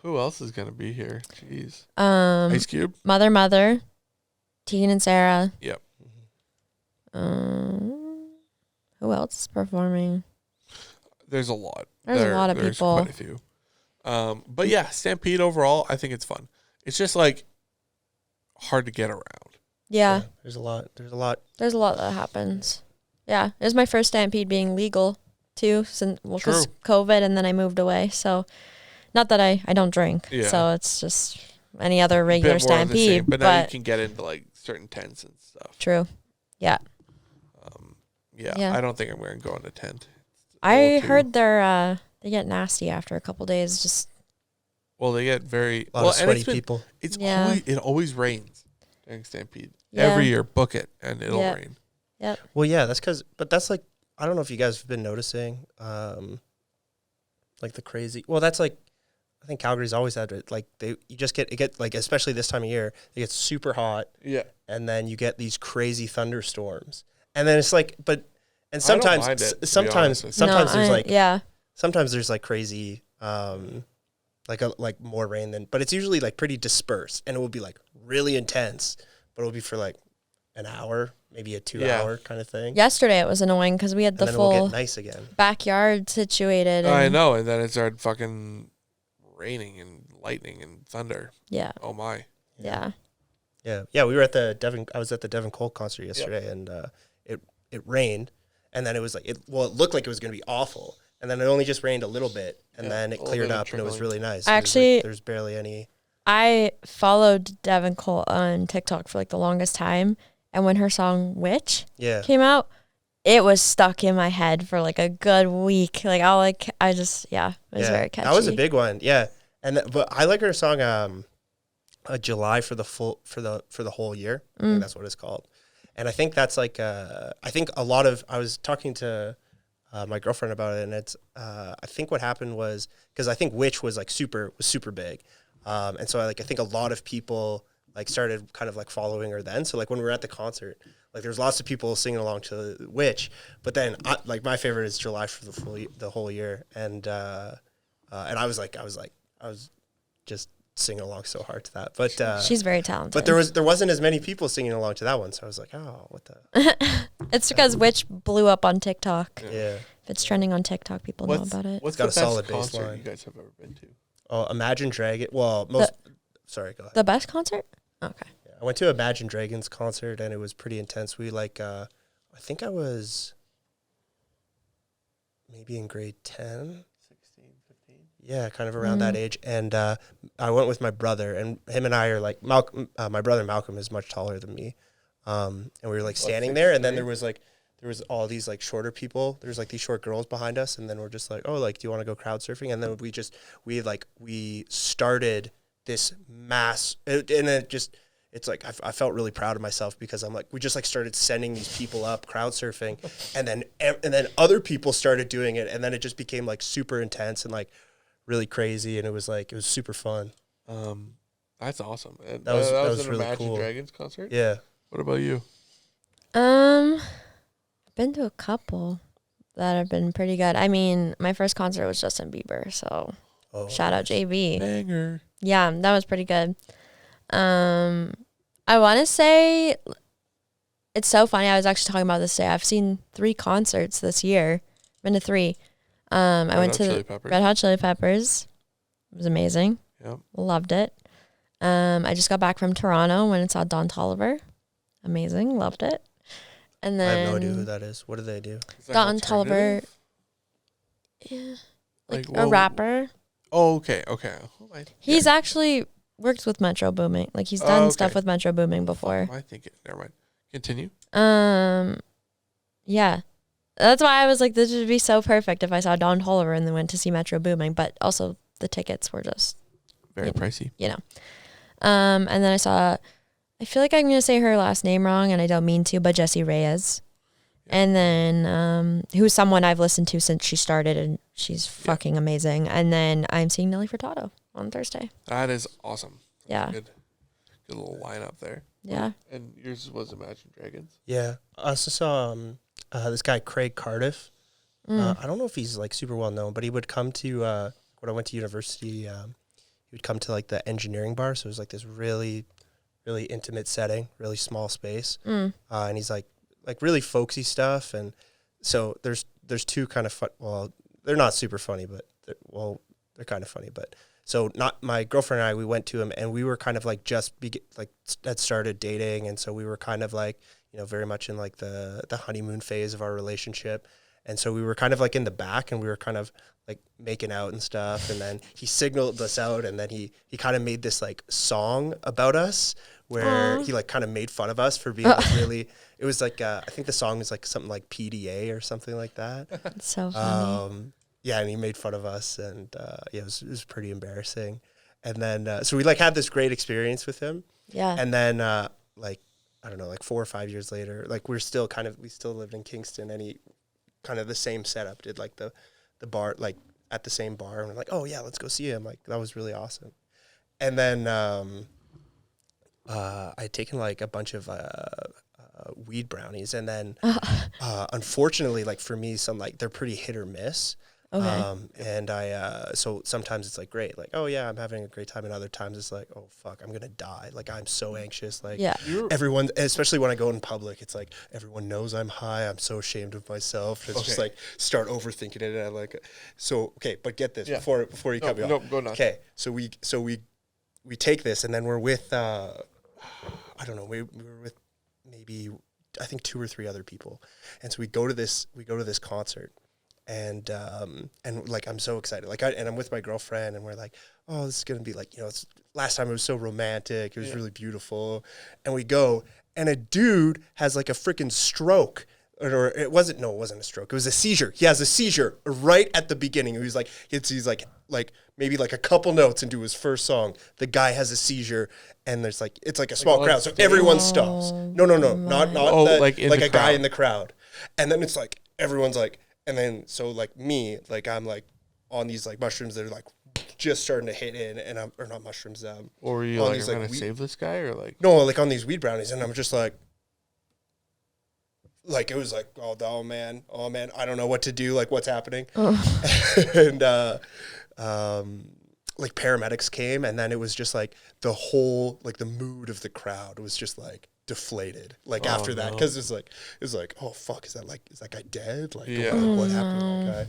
Who else is gonna be here? Jeez. Ice Cube. Mother. Tegan and Sarah. Yep. Who else is performing? There's a lot. There's a lot of there's people. Quite a few. But yeah, Stampede overall, I think it's fun. It's just like hard to get around. Yeah. There's a lot. There's a lot that happens. Yeah. It was my first Stampede being legal too, since because COVID, and then I moved away. So, not that I don't drink. Yeah. So it's just any other regular Stampede. Same, but now you can get into like certain tents and stuff. True. Yeah. I don't think I'm going to go in a tent. I heard they get nasty after a couple days. They get very a lot of sweaty people. It always rains. during Stampede. Yeah. Every year, book it, and it'll rain. Yep. Well, yeah, that's like, I don't know if you guys have been noticing, like the crazy, well, that's like, I think Calgary's always had it. Like it get like, especially this time of year, it gets super hot. Yeah. And then you get these crazy thunderstorms. And then it's like, sometimes there's like crazy, like more rain than, but it's usually like pretty dispersed, and it will be like really intense, but it will be for like an hour, maybe a 2 hour kind of thing. Yesterday it was annoying because we had the full it'll get nice again. backyard situated. I know, and then it started fucking raining and lightning and thunder. Yeah. Oh my. Yeah. Yeah. We were at I was at the Devin Cole concert yesterday, and it rained, and then it was like it looked like it was going to be awful, and then it only just rained a little bit, and then it cleared up, and it was really nice. Actually, there's barely any. I followed Devin Cole on TikTok for like the longest time, and when her song "Witch" came out, it was stuck in my head for like a good week. Like it was very catchy. That was a big one, yeah. But I like her song a July for the whole year. I think that's what it's called. And I think that's like I think a lot of, I was talking to my girlfriend about it, and it's I think what happened was, because I think Witch was like super big, and so I think a lot of people like started kind of like following her then. So like when we were at the concert, like there's lots of people singing along to Witch, but then like my favorite is July for the whole year, and I was just singing along so hard to that. But she's very talented. But there wasn't as many people singing along to that one, so I was like, oh, what the? It's because Witch blew up on TikTok. Yeah. If it's trending on TikTok, people know about it. What's got the a solid best concert baseline you guys have ever been to? Oh, Imagine Dragon. Well, sorry, go ahead. The best concert? Okay. Yeah, I went to Imagine Dragons concert, and it was pretty intense. We I think I was maybe in grade 10. 16, 15. Yeah, kind of around that age. And I went with my brother, and him and I are like, my brother Malcolm is much taller than me. And we were like standing there, and then there was all these like shorter people. There's like these short girls behind us, and then we're just like, oh, like, do you want to go crowd surfing? And then we started this mass, it's like I felt really proud of myself, because I'm like, we just like started sending these people up crowd surfing, and then other people started doing it, and then it just became like super intense and like really crazy, and it was super fun. That's awesome. And that was an really Imagine cool. Dragons concert? Yeah. What about you? I've been to a couple that have been pretty good. I mean, my first concert was Justin Bieber, so shout out JB. Banger. Yeah, that was pretty good. I want to say, it's so funny. I was actually talking about this today. I've seen 3 concerts this year. Been to 3. I went to the Red Hot Chili Peppers. It was amazing. Yep. Loved it. I just got back from Toronto when I saw Don Toliver. Amazing. Loved it. And then I have no idea who that is. What do they do? Don Toliver, yeah, like a rapper. Oh, okay. He's actually worked with Metro Booming. Like he's done stuff with Metro Booming before. I think never mind. Continue. Yeah. That's why I was like, this would be so perfect if I saw Don Toliver and then went to see Metro Booming, but also the tickets were just very pricey. You know. And then I feel like I'm going to say her last name wrong, and I don't mean to, but Jessie Reyes. Yeah. And then who's someone I've listened to since she started, and she's fucking amazing. And then I'm seeing Nelly Furtado on Thursday. That is awesome. Yeah. Good little lineup there. Yeah. And yours was Imagine Dragons? Yeah. I also saw this guy, Craig Cardiff. I don't know if he's like super well known, but he would come to, when I went to university, he would come to like the engineering bar. So it was like this really, really intimate setting, really small space. And he's like really folksy stuff. And so there's 2 kind of fun. Well, they're not super funny, but they're kind of funny. But so not my girlfriend and I, we went to him, and we were kind of like had started dating. And so we were kind of like, very much in like the honeymoon phase of our relationship. And so we were kind of like in the back, and we were kind of like making out and stuff. And then he signaled us out, and then he kind of made this like song about us where he like kind of made fun of us for being like really, it was like, I think the song is like something like PDA or something like that. That's so funny. Yeah. And he made fun of us, and it was pretty embarrassing. And then, so we like had this great experience with him. Yeah. And then like, I don't know, like 4 or 5 years later, like we still lived in Kingston, and he kind of the same setup, did like the bar, like at the same bar, and we're like, oh yeah, let's go see him. Like that was really awesome. And then I had taken like a bunch of weed brownies, and then unfortunately, like for me, some like they're pretty hit or miss. Okay. And so sometimes it's like great, like, oh yeah, I'm having a great time, and other times it's like, oh fuck, I'm gonna die. Like I'm so anxious. Like everyone, especially when I go in public, it's like everyone knows I'm high. I'm so ashamed of myself. It's just like start overthinking it, and I like, so okay, but get this before you cut me off. No, go nuts. Okay, so we take this, and then we're with I don't know, we were with maybe I think 2 or 3 other people, and so we go to this concert. And like I'm so excited, like I'm with my girlfriend, and we're like, oh, this is gonna be like, it's last time it was so romantic, it was really beautiful, and we go, and a dude has like a freaking stroke, or it wasn't a stroke, it was a seizure. He has a seizure right at the beginning. He's like maybe like a couple notes into his first song, the guy has a seizure, and there's like it's like a small crowd, so everyone stops. No, not like a guy in the crowd, and then it's like everyone's like. And then, so like me, like I'm like on these like mushrooms that are like just starting to hit in, and or not mushrooms. Or were you like, I'm gonna save this guy, or like? No, like on these weed brownies, and I'm just like it was like, oh man, I don't know what to do, like what's happening, and like paramedics came, and then it was just like the whole like the mood of the crowd was just like deflated, like after that, because it's like oh fuck, is that guy dead, like what happened to that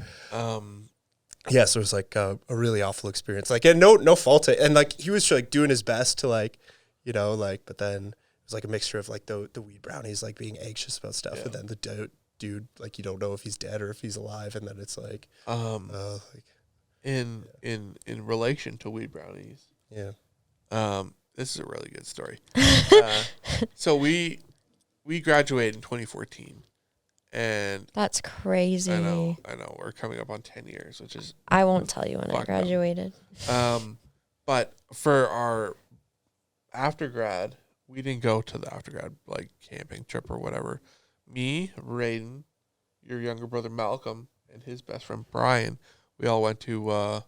guy? So it was like a really awful experience, like, and no fault to, and like he was like doing his best to like like, but then it was like a mixture of like the weed brownies, like being anxious about stuff, and then the dude like you don't know if he's dead or if he's alive, and then it's like like in relation to weed brownies, this is a really good story. So we graduated in 2014, and that's crazy. I know. We're coming up on 10 years, which is I won't tell you when I graduated. But for our aftergrad, we didn't go to the aftergrad like camping trip or whatever. Me, Raiden, your younger brother Malcolm, and his best friend Brian, we all went to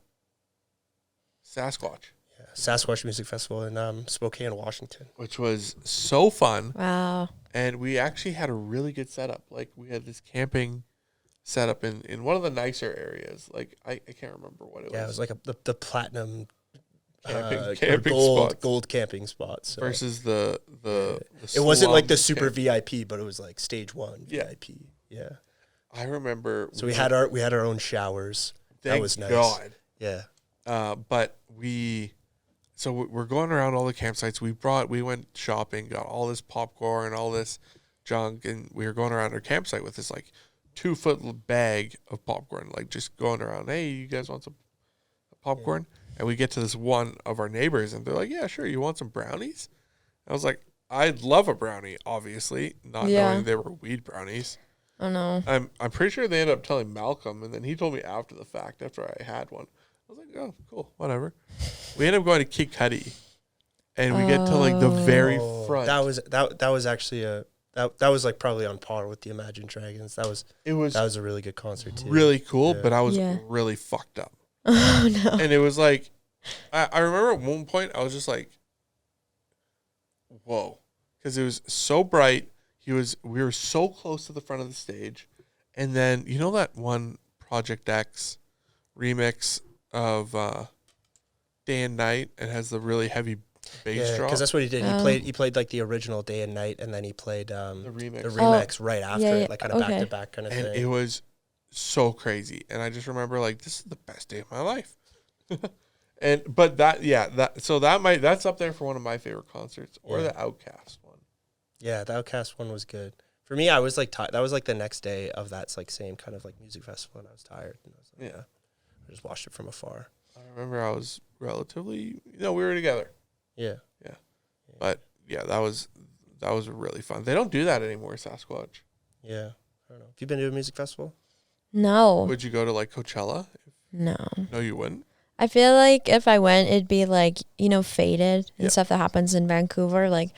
Sasquatch. Sasquatch Music Festival in Spokane, Washington. Which was so fun. Wow. And we actually had a really good setup. Like, we had this camping setup in one of the nicer areas. Like, I can't remember what it was. Yeah, it was like the platinum camping gold camping spot. So. Versus the it wasn't like the super VIP, but it was like stage 1 VIP. Yeah. I remember. So we had our own showers. That was nice. God. Yeah. But so we're going around all the campsites. We went shopping, got all this popcorn, all this junk, and we were going around our campsite with this like 2-foot bag of popcorn, like just going around. Hey, you guys want some popcorn? Yeah. And we get to this one of our neighbors, and they're like, "Yeah, sure. You want some brownies?" I was like, "I'd love a brownie," obviously, not knowing they were weed brownies. Oh no. I'm pretty sure they ended up telling Malcolm, and then he told me after the fact, after I had one. I was like, oh, cool, whatever. We ended up going to Kid Cudi, and we get to like the very front. That was actually that was like probably on par with the Imagine Dragons. That was a really good concert too. Really cool, but I was really fucked up. Oh no. And it was like, I remember at one point I was just like, whoa, because it was so bright. We were so close to the front of the stage, and then you know that one Project X remix of Day and Night, and has the really heavy bass drop. Because that's what he did. He played like the original Day and Night, and then he played the remix right after it, like kind of back to back kind of thing. And it was so crazy, and I just remember like, this is the best day of my life. That's up there for one of my favorite concerts, or the Outkast one. Yeah, the Outkast one was good. For me, I was like that was like the next day of that like same kind of like music festival, and I was tired. And I was like, I just watched it from afar. I remember I was relatively, we were together. Yeah. But that was really fun. They don't do that anymore, Sasquatch. Yeah, I don't know. Have you been to a music festival? No. Would you go to like Coachella? No. No, you wouldn't? I feel like if I went, it'd be like, Faded and stuff that happens in Vancouver. Like,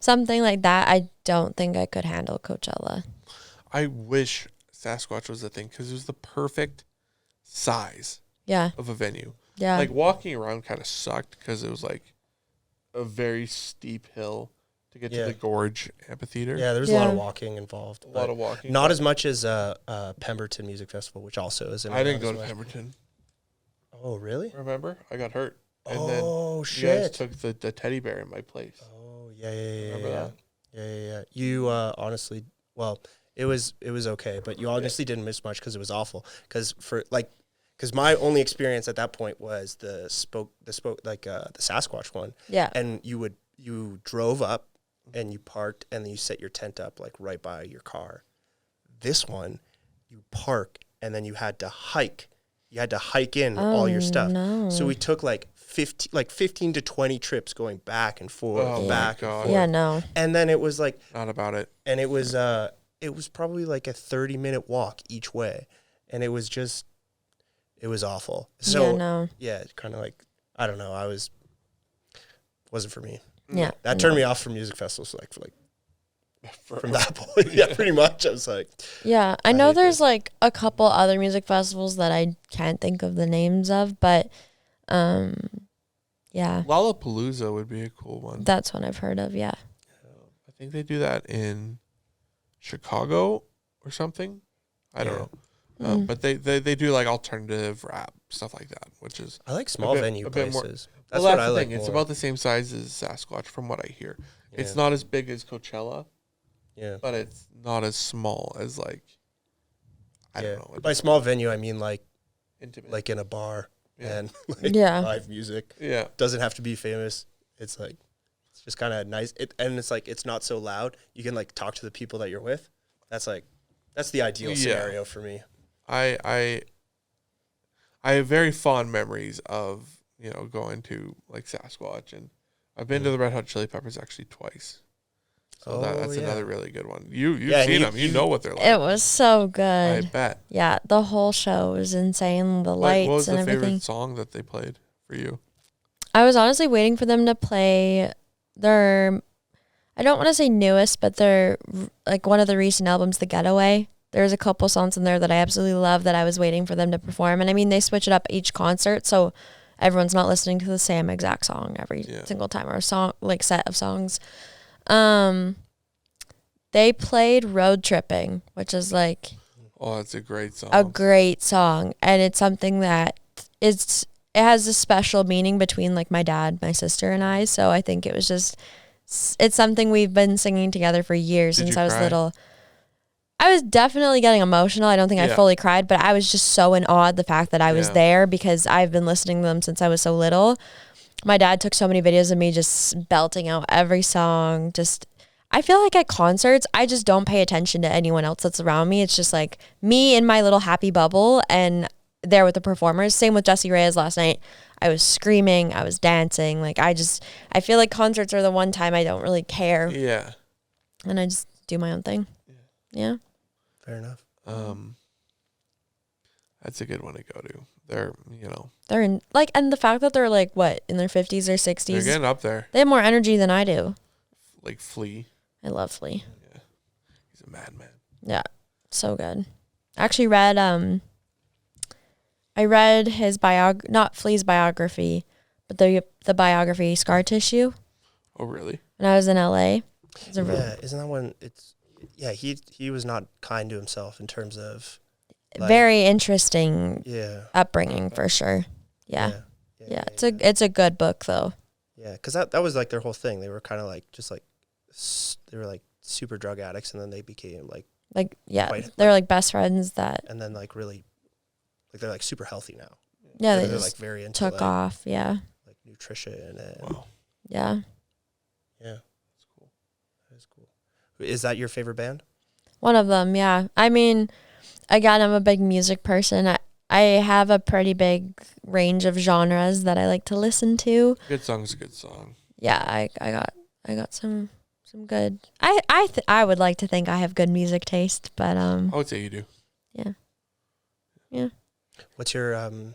something like that, I don't think I could handle Coachella. I wish Sasquatch was a thing because it was the perfect size of a venue. Yeah. Like walking around kind of sucked because it was like a very steep hill to get to the Gorge Amphitheater. Yeah, there's a lot of walking involved. A lot of walking. Not as much as Pemberton Music Festival, which also is in I didn't go to Pemberton. Oh, really? Remember? I got hurt. And shit. You guys took the teddy bear in my place. Oh, yeah. Remember that? Yeah. You honestly, well, it was okay, but you honestly didn't miss much because it was awful. Because my only experience at that point was the Sasquatch one. Yeah. And you drove up and you parked and then you set your tent up like right by your car. This one, you park and then you had to hike. You had to hike in all your stuff. No. So we took like 15 to 20 trips going back and forth, back and forth. Yeah, no. And then it was like not about it. And it was probably like a 30-minute walk each way, and it was awful. So kind of like I don't know. Wasn't for me. Yeah, that turned me off from music festivals. From that point, yeah, pretty much. I was like, yeah, I know there's like a couple other music festivals that I can't think of the names of, but yeah, Lollapalooza would be a cool one. That's one I've heard of. Yeah, I think they do that in Chicago or something. I don't know, but they do like alternative rap stuff like that, which is I like small venue places. That's what I like. It's about the same size as Sasquatch, from what I hear. Yeah. It's not as big as Coachella. Yeah, but it's not as small as like I don't know. By small venue, I mean like intimate, like in a bar and live music. Yeah, doesn't have to be famous. It's like it's just kind of nice. And it's like it's not so loud. You can like talk to the people that you're with. That's the ideal scenario for me. I have very fond memories of going to like Sasquatch, and I've been to the Red Hot Chili Peppers actually twice. So that's another really good one. You've seen them. You know what they're like. It was so good. I bet. Yeah, the whole show was insane. The lights what was and the everything. favorite song that they played for you? I was honestly waiting for them to play their, I don't want to say newest, but their like one of the recent albums, The Getaway. There's a couple songs in there that I absolutely love that I was waiting for them to perform. And I mean, they switch it up each concert, so everyone's not listening to the same exact song every single time, or a song like set of songs. They played Road Tripping, which is like it's a great song. A great song, and it's something that it has a special meaning between like my dad, my sister, and I. So I think it's something we've been singing together for years since I was little. I was definitely getting emotional. I don't think I fully cried, but I was just so in awe of the fact that I was there because I've been listening to them since I was so little. My dad took so many videos of me just belting out every song. I feel like at concerts, I just don't pay attention to anyone else that's around me. It's just like me in my little happy bubble and there with the performers. Same with Jessie Reyez last night. I was screaming. I was dancing. Like I feel like concerts are the one time I don't really care. Yeah. And I just do my own thing. Yeah. Fair enough. That's a good one to go to. They're in like, and the fact that they're like what, in their 50s or 60s. They're getting up there. They have more energy than I do. Like Flea. I love Flea. Yeah. He's a madman. Yeah. So good. I actually read his not Flea's biography, but the biography Scar Tissue. Oh really? When I was in LA. Isn't that when he was not kind to himself in terms of like, very interesting upbringing for sure. Yeah. It's a good book though. Yeah, because that was like their whole thing. They were kind of like they were like super drug addicts, and then they became they're like best friends and then like really like they're like super healthy now. Yeah, they're like very into took off. Yeah, like nutrition and wow. Yeah. That's cool. That is cool. Is that your favorite band? One of them, yeah. I mean, again, I'm a big music person. I have a pretty big range of genres that I like to listen to. Good song's a good song. Yeah, I got some good. I would like to think I have good music taste, but I would say you do. Yeah. Yeah. What's your do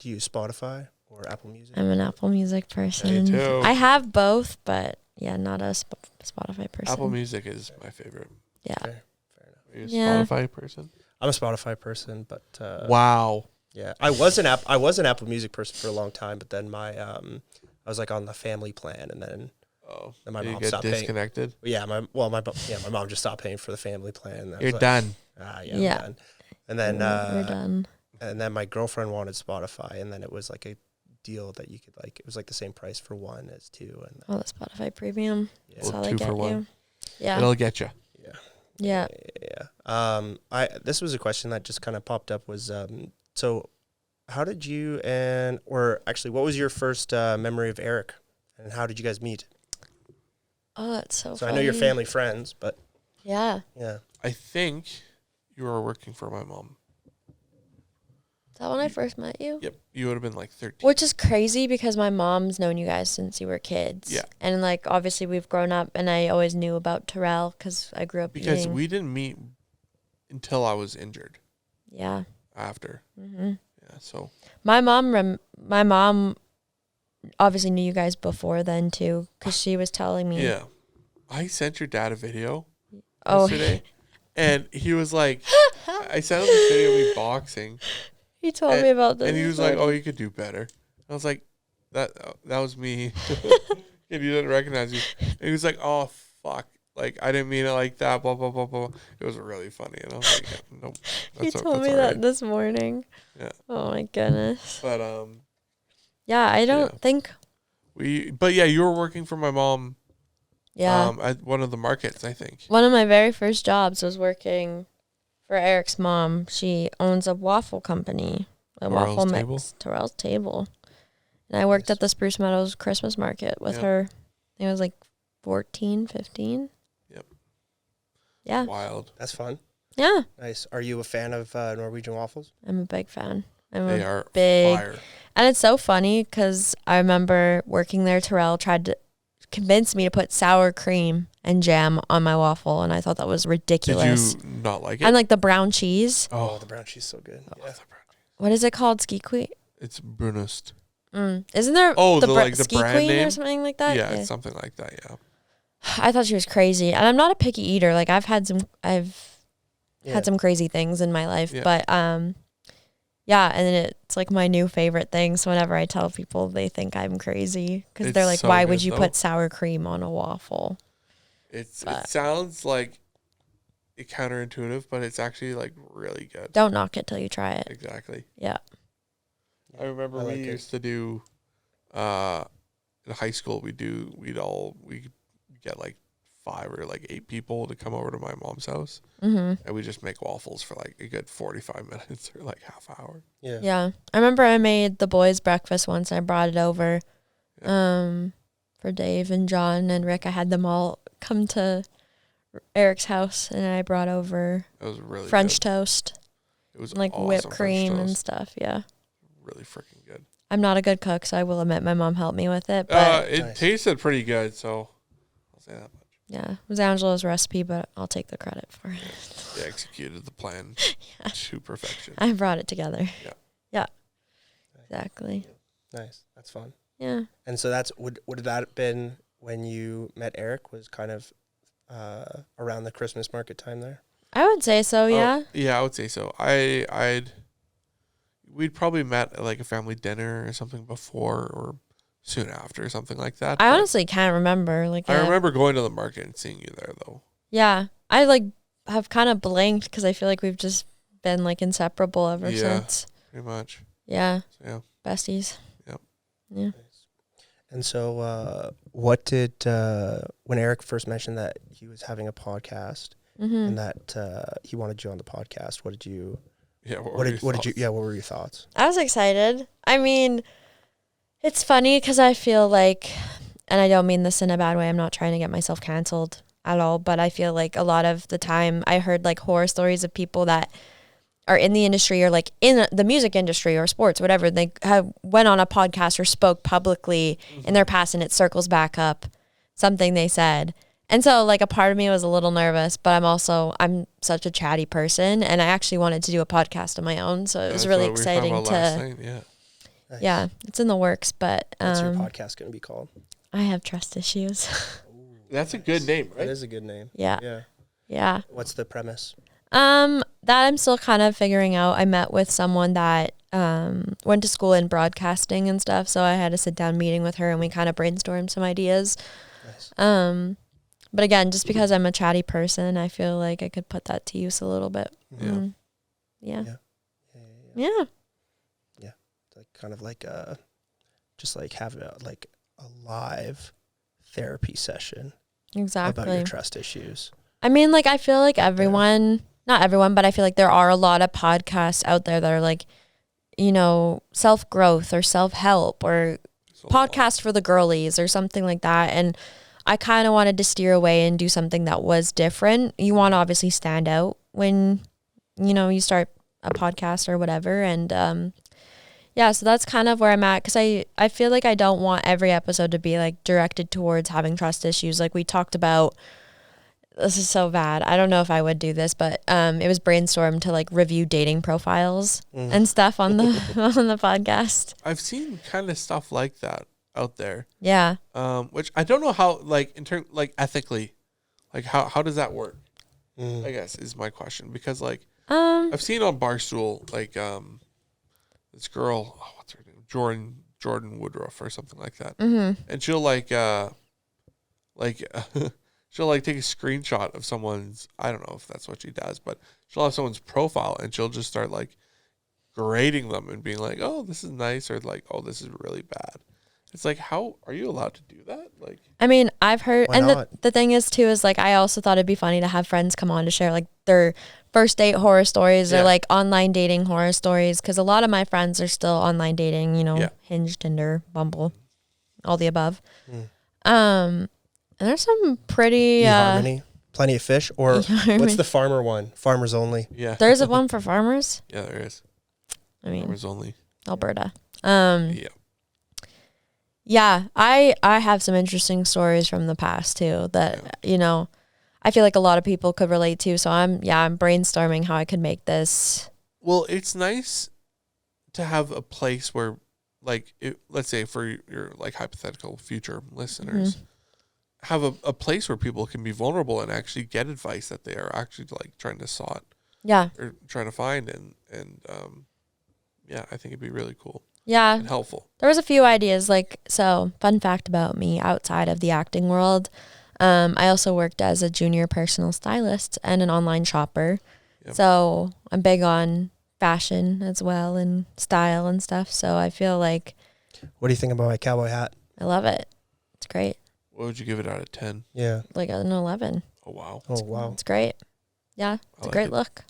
you use Spotify or Apple Music? I'm an Apple Music person. Me too. I have both, but yeah, not a Spotify person. Apple Music is my favorite. Yeah. Fair enough. Are you a Yeah. Spotify person? I'm a Spotify person, but Wow. yeah, I was an Apple Music person for a long time, but then my I was like on the family plan, and then my you mom get stopped disconnected. paying. Yeah, my mom just stopped paying for the family plan. You're done. Yeah, I'm done. And then We're done. and then my girlfriend wanted Spotify, and then it was like a deal that you could like, it was like the same price for one as two, and Oh, the Spotify Premium. yeah. That's how Well, they 2 get for you. 1. Yeah. It'll get you. Yeah. Yeah. This was a question that just kind of popped up was, so how did you what was your first memory of Erik, and how did you guys meet? Oh, that's so So funny. I know you're family friends, but Yeah. yeah. I think you were working for my mom. Is that when I first met you? Yep. You would have been like 13. Which is crazy because my mom's known you guys since you were kids. Yeah. And like obviously we've grown up, and I always knew about Terrell because I grew up Because eating. we didn't meet until I was injured. Yeah. After. Mm-hmm. Yeah. So. My mom obviously knew you guys before then too, because she was telling me. Yeah. I sent your dad a video Oh. yesterday, and he was like, I sent him this video of me boxing. He told me about this. And he was like, "Oh, you could do better." I was like, "That was me." And you didn't recognize me. And he was like, "Oh, fuck! Like I didn't mean it like that." Blah blah blah blah. It was really funny, and I was like, yeah, "Nope." He told me that this morning. Yeah. Oh my goodness. But Yeah, I don't think. But yeah, you were working for my mom. Yeah. At one of the markets, I think. One of my very first jobs was working for Erik's mom. She owns a waffle company, waffle mix, Terrell's Table. And I worked at the Spruce Meadows Christmas market with her. I think I was like 14, 15. Yep. Yeah. Wild. That's fun. Yeah. Nice. Are you a fan of Norwegian waffles? I'm a big fan. They are big fire. And it's so funny because I remember working there. Terrell tried to convince me to put sour cream and jam on my waffle, and I thought that was ridiculous. Did you not like it? And like the brown cheese. Oh, the brown cheese is so good. I Yeah. love the brown cheese. What is it called? Ski Queen? It's Brunost. Isn't there the Ski brand Queen name? or something like that? Yeah, it's something like that. Yeah. I thought she was crazy, and I'm not a picky eater. Like I've had some crazy things in my life, but yeah, and it's like my new favorite thing. So whenever I tell people, they think I'm crazy because they're like, so "Why good, would you though. put sour cream on a waffle?" It sounds like counterintuitive, but it's actually like really good. Don't knock it till you try it. Exactly. Yeah. I remember we used to do in high school we get like 5 or like 8 people to come over to my mom's house, and we just make waffles for like a good 45 minutes or like half hour. Yeah. I remember I made the boys breakfast once. I brought it over for Dave and John and Rick. I had them all come to Erik's house, and I brought over French toast. It was like awesome whipped cream French and toast. stuff. Yeah. Really freaking good. I'm not a good cook, so I will admit my mom helped me with it. But it tasted pretty good, so I'll say that much. Yeah, it was Angela's recipe, but I'll take the credit for it. They executed the plan to perfection. I brought it together. Yeah. Yeah. Exactly. Nice. That's fun. Yeah. And so would that have been when you met Erik, was kind of around the Christmas market time there? I would say so, yeah. Yeah, I would say so. We'd probably met at like a family dinner or something before or soon after or something like that. I honestly can't remember. I remember going to the market and seeing you there though. Yeah. I like have kind of blanked because I feel like we've just been like inseparable ever since. Pretty much. Yeah. So, yeah. Besties. Yep. Yeah. And so what did when Erik first mentioned that he was having a podcast and that he wanted you on the podcast, what did you what were your thoughts? I was excited. I mean, it's funny because I feel like, and I don't mean this in a bad way, I'm not trying to get myself canceled at all, but I feel like a lot of the time I heard like horror stories of people that are in the industry or like in the music industry or sports, whatever. They went on a podcast or spoke publicly in their past, and it circles back up something they said. And so like a part of me was a little nervous, but I'm such a chatty person, and I actually wanted to do a podcast of my own. So it was really exciting Nice. Yeah, it's in the works, but What's your podcast going to be called? I have trust issues. That's a good name, right? That is a good name. Yeah. What's the premise? That I'm still kind of figuring out. I met with someone that went to school in broadcasting and stuff, so I had a sit down meeting with her and we kind of brainstormed some ideas. Nice. But again, just because I'm a chatty person, I feel like I could put that to use a little bit. Yeah. Yeah. It's like kind of like just like have a live therapy session Exactly. about your trust issues. I mean, like, I feel like everyone, not everyone, but I feel like there are a lot of podcasts out there that are like, you know, self-growth or self-help or podcast for the girlies or something like that. And I kind of wanted to steer away and do something that was different. You want to obviously stand out when, you know, you start a podcast or whatever. And so that's kind of where I'm at, because I feel like I don't want every episode to be like directed towards having trust issues. Like we talked about, this is so bad, I don't know if I would do this, but it was brainstormed to like review dating profiles and stuff on the on the podcast. I've seen kind of stuff like that out there. Yeah. Which I don't know how, like, in terms, like, ethically, like, how does that work? I guess is my question, because like I've seen on Barstool, like, this girl, what's her name, Jordan Woodruff or something like that, and she'll she'll like take a screenshot of someone's, I don't know if that's what she does, but she'll have someone's profile and she'll just start like grading them and being like, oh, this is nice, or like, oh, this is really bad. It's like, how are you allowed to do that? Like, I mean, I've heard, Why and not? the thing is too, is like, I also thought it'd be funny to have friends come on to share like their first date horror stories or like online dating horror stories. Cause a lot of my friends are still online dating, you know, Hinge, Tinder, Bumble, all the above. And there's some pretty, eHarmony, Plenty of Fish, or eHarmony. what's the farmer one? Farmers Only. yeah, There's a one for farmers. yeah, there is. I mean, Farmers Only. Alberta. Yeah. Yeah, I have some interesting stories from the past too that, you know, I feel like a lot of people could relate to. So I'm brainstorming how I could make this. Well, it's nice to have a place where, like, let's say for your like hypothetical future listeners, have a place where people can be vulnerable and actually get advice that they are actually like trying to sought. Yeah. Or trying to find, and I think it'd be really cool. Yeah. And helpful. There was a few ideas, like, so fun fact about me outside of the acting world. I also worked as a junior personal stylist and an online shopper. Yep. So I'm big on fashion as well and style and stuff. So I feel like. What do you think about my cowboy hat? I love it. It's great. What would you give it out of 10? Yeah. Like an 11. Oh, wow. It's great. Yeah. It's a great look.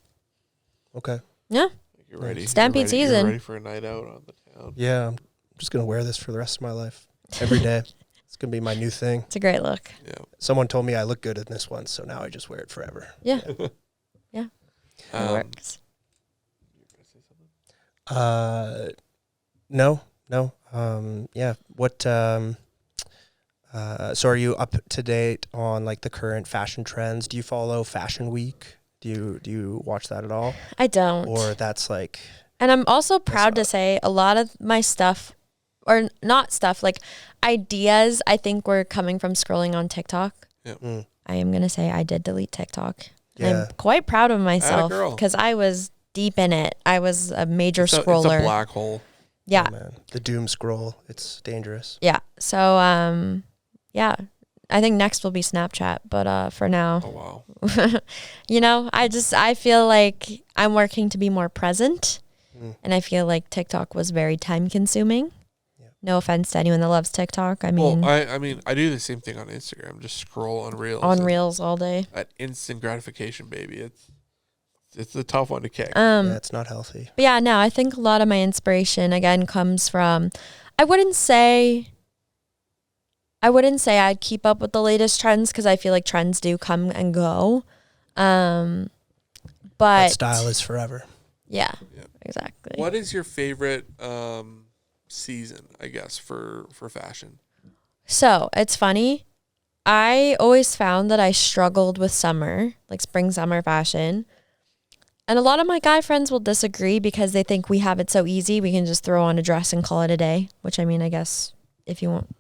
Okay. Yeah. You're ready. Stampede season. You're ready for a night out on the town. Yeah. I'm just going to wear this for the rest of my life. Every day. It's going to be my new thing. It's a great look. Yeah. Someone told me I look good in this once, so now I just wear it forever. Yeah. Yeah. It works. No. Yeah. What, so are you up to date on like the current fashion trends? Do you follow Fashion Week? Do you watch that at all? I don't. Or that's like. And I'm also proud to say a lot of my stuff, or not stuff, like ideas, I think were coming from scrolling on TikTok. Yeah. I am going to say I did delete TikTok. Yeah. I'm quite proud of myself Atta girl. because I was deep in it. I was a major scroller. It's a black hole. Yeah. Oh, man. The doom scroll. It's dangerous. Yeah. So, yeah. I think next will be Snapchat, but for now, Oh, wow. you know, I feel like I'm working to be more present, and I feel like TikTok was very time consuming. Yeah. No offense to anyone that loves TikTok. I mean, I mean, I do the same thing on Instagram. Just scroll on Reels. On Reels all day. That instant gratification, baby. It's a tough one to kick. Yeah, it's not healthy. But yeah, no, I think a lot of my inspiration again comes from. I wouldn't say I'd keep up with the latest trends because I feel like trends do come and go. But style is forever. Yeah, exactly. What is your favorite season, I guess, for fashion? So it's funny. I always found that I struggled with summer, like spring, summer fashion. And a lot of my guy friends will disagree because they think we have it so easy. We can just throw on a dress and call it a day, which I mean, I guess if you want,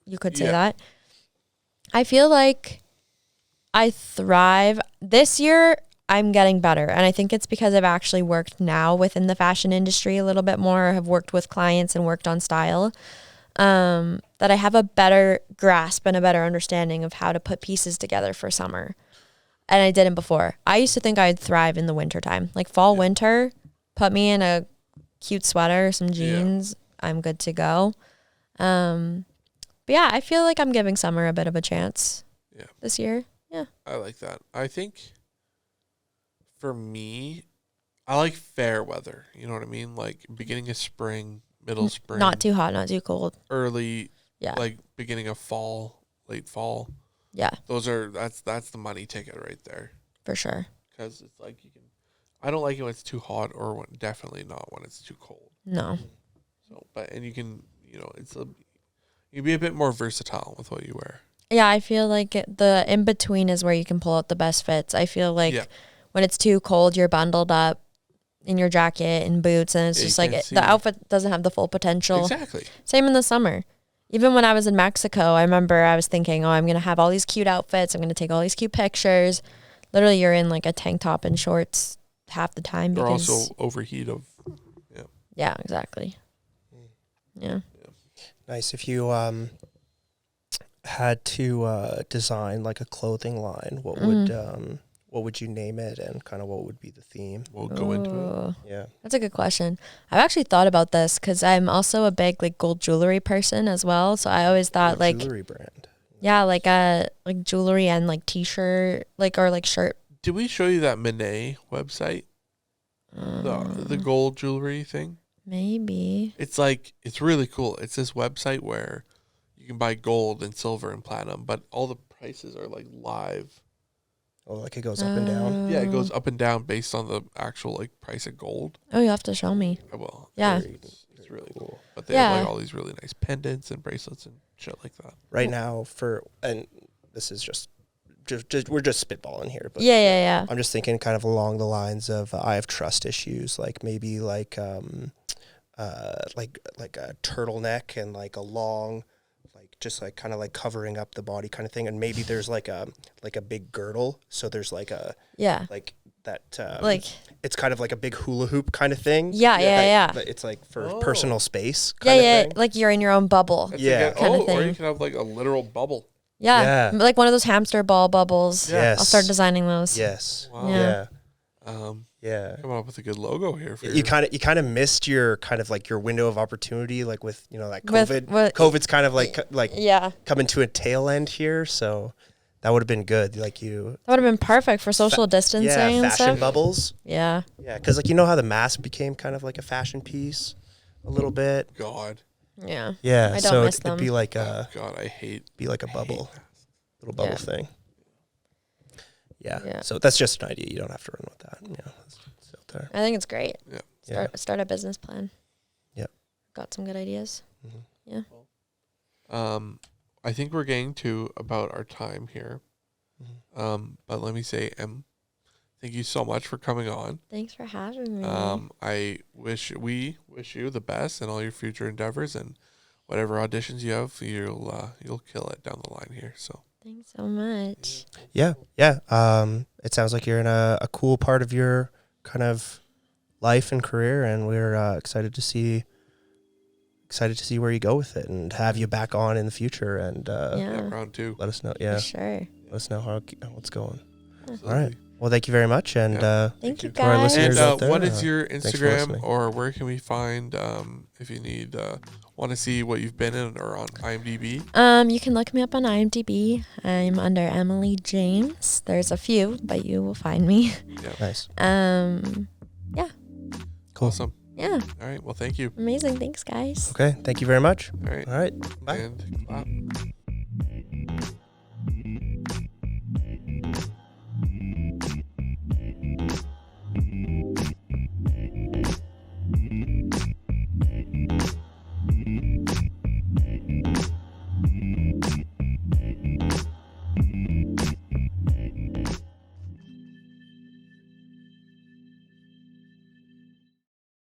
you could say that. I feel like I thrive. This year, I'm getting better. And I think it's because I've actually worked now within the fashion industry a little bit more. Have worked with clients and worked on style. That I have a better grasp and a better understanding of how to put pieces together for summer. And I didn't before. I used to think I'd thrive in the wintertime. Like fall, winter, put me in a cute sweater, some jeans, I'm good to go. But yeah, I feel like I'm giving summer a bit of a chance this year. Yeah. I like that. I think for me, I like fair weather. You know what I mean? Like beginning of spring, middle spring. Not too hot, not too cold. Early, like beginning of fall, late fall. Yeah. That's the money ticket right there. For sure. Because it's like I don't like it when it's too hot or definitely not when it's too cold. No. So, and you can, you can be a bit more versatile with what you wear. Yeah, I feel like the in between is where you can pull out the best fits. I feel like when it's too cold, you're bundled up in your jacket and boots, and it's just like the outfit doesn't have the full potential. Exactly. Same in the summer. Even when I was in Mexico, I remember I was thinking, I'm going to have all these cute outfits. I'm going to take all these cute pictures. Literally, you're in like a tank top and shorts half the time. They're also overheat of, Yeah, exactly. Yeah. Nice. If you had to design like a clothing line, what would you name it, and kind of what would be the theme? We'll go into it. Yeah. That's a good question. I've actually thought about this because I'm also a big like gold jewelry person as well. So I always thought like jewelry brand. Yeah, like jewelry and like t-shirt, or like shirt. Did we show you that Monet website? The gold jewelry thing? Maybe. It's really cool. It's this website where you can buy gold and silver and platinum, but all the prices are like live. Oh, like it goes up and down? Yeah, it goes up and down based on the actual like price of gold. Oh, you have to show me. I will. Yeah. It's really cool. But they have like all these really nice pendants and bracelets and shit like that. Right now and this is just we're just spitballing here, but yeah. I'm just thinking kind of along the lines of I have trust issues, like maybe like a turtleneck and like a long, like just like kind of like covering up the body kind of thing, and maybe there's like a big girdle, so there's like a like that like it's kind of like a big hula hoop kind of thing. Yeah. It's like for personal space. Kind of thing. Like you're in your own bubble. Kind of thing. Or you can have like a literal bubble. Yeah, like one of those hamster ball bubbles. Yes. I'll start designing those. Yes. Wow. Yeah. Coming up with a good logo here for you kind of missed your kind of like your window of opportunity, like with like COVID. COVID's kind of like coming to a tail end here, so that would have been good. That would have been perfect for social distancing. Yeah, and fashion stuff. bubbles. Yeah, because like how the mask became kind of like a fashion piece, a little bit. God. Yeah. Yeah. I don't miss them. It'd be like be like a bubble, little bubble thing. Yeah. So that's just an idea. You don't have to run with that. Yeah. It's out there. I think it's great. Yeah. Start a business plan. Yep. Got some good ideas. Mm-hmm. Yeah. I think we're getting to about our time here. Mm-hmm. But let me say, thank you so much for coming on. Thanks for having me. We wish you the best in all your future endeavors, and whatever auditions you have, you'll kill it down the line here. So thanks so much. Yeah. It sounds like you're in a cool part of your kind of life and career, and we're excited to see where you go with it, and have you back on in the future, and round 2. let us know. Yeah, for sure. Let us know how it's going. Absolutely. All right. Well, thank you very much, and thank you to our guys. listeners out there, what is your Instagram, listening. or where can we find if you need want to see what you've been in, or on IMDb? You can look me up on IMDb. I'm under Emily.Jamess. There's a few, but you will find me. Yeah. Nice. Yeah. Cool. Awesome. Yeah. All right. Well, thank you. Amazing. Thanks, guys. Okay. Thank you very much. All right. All right. Bye. And clap.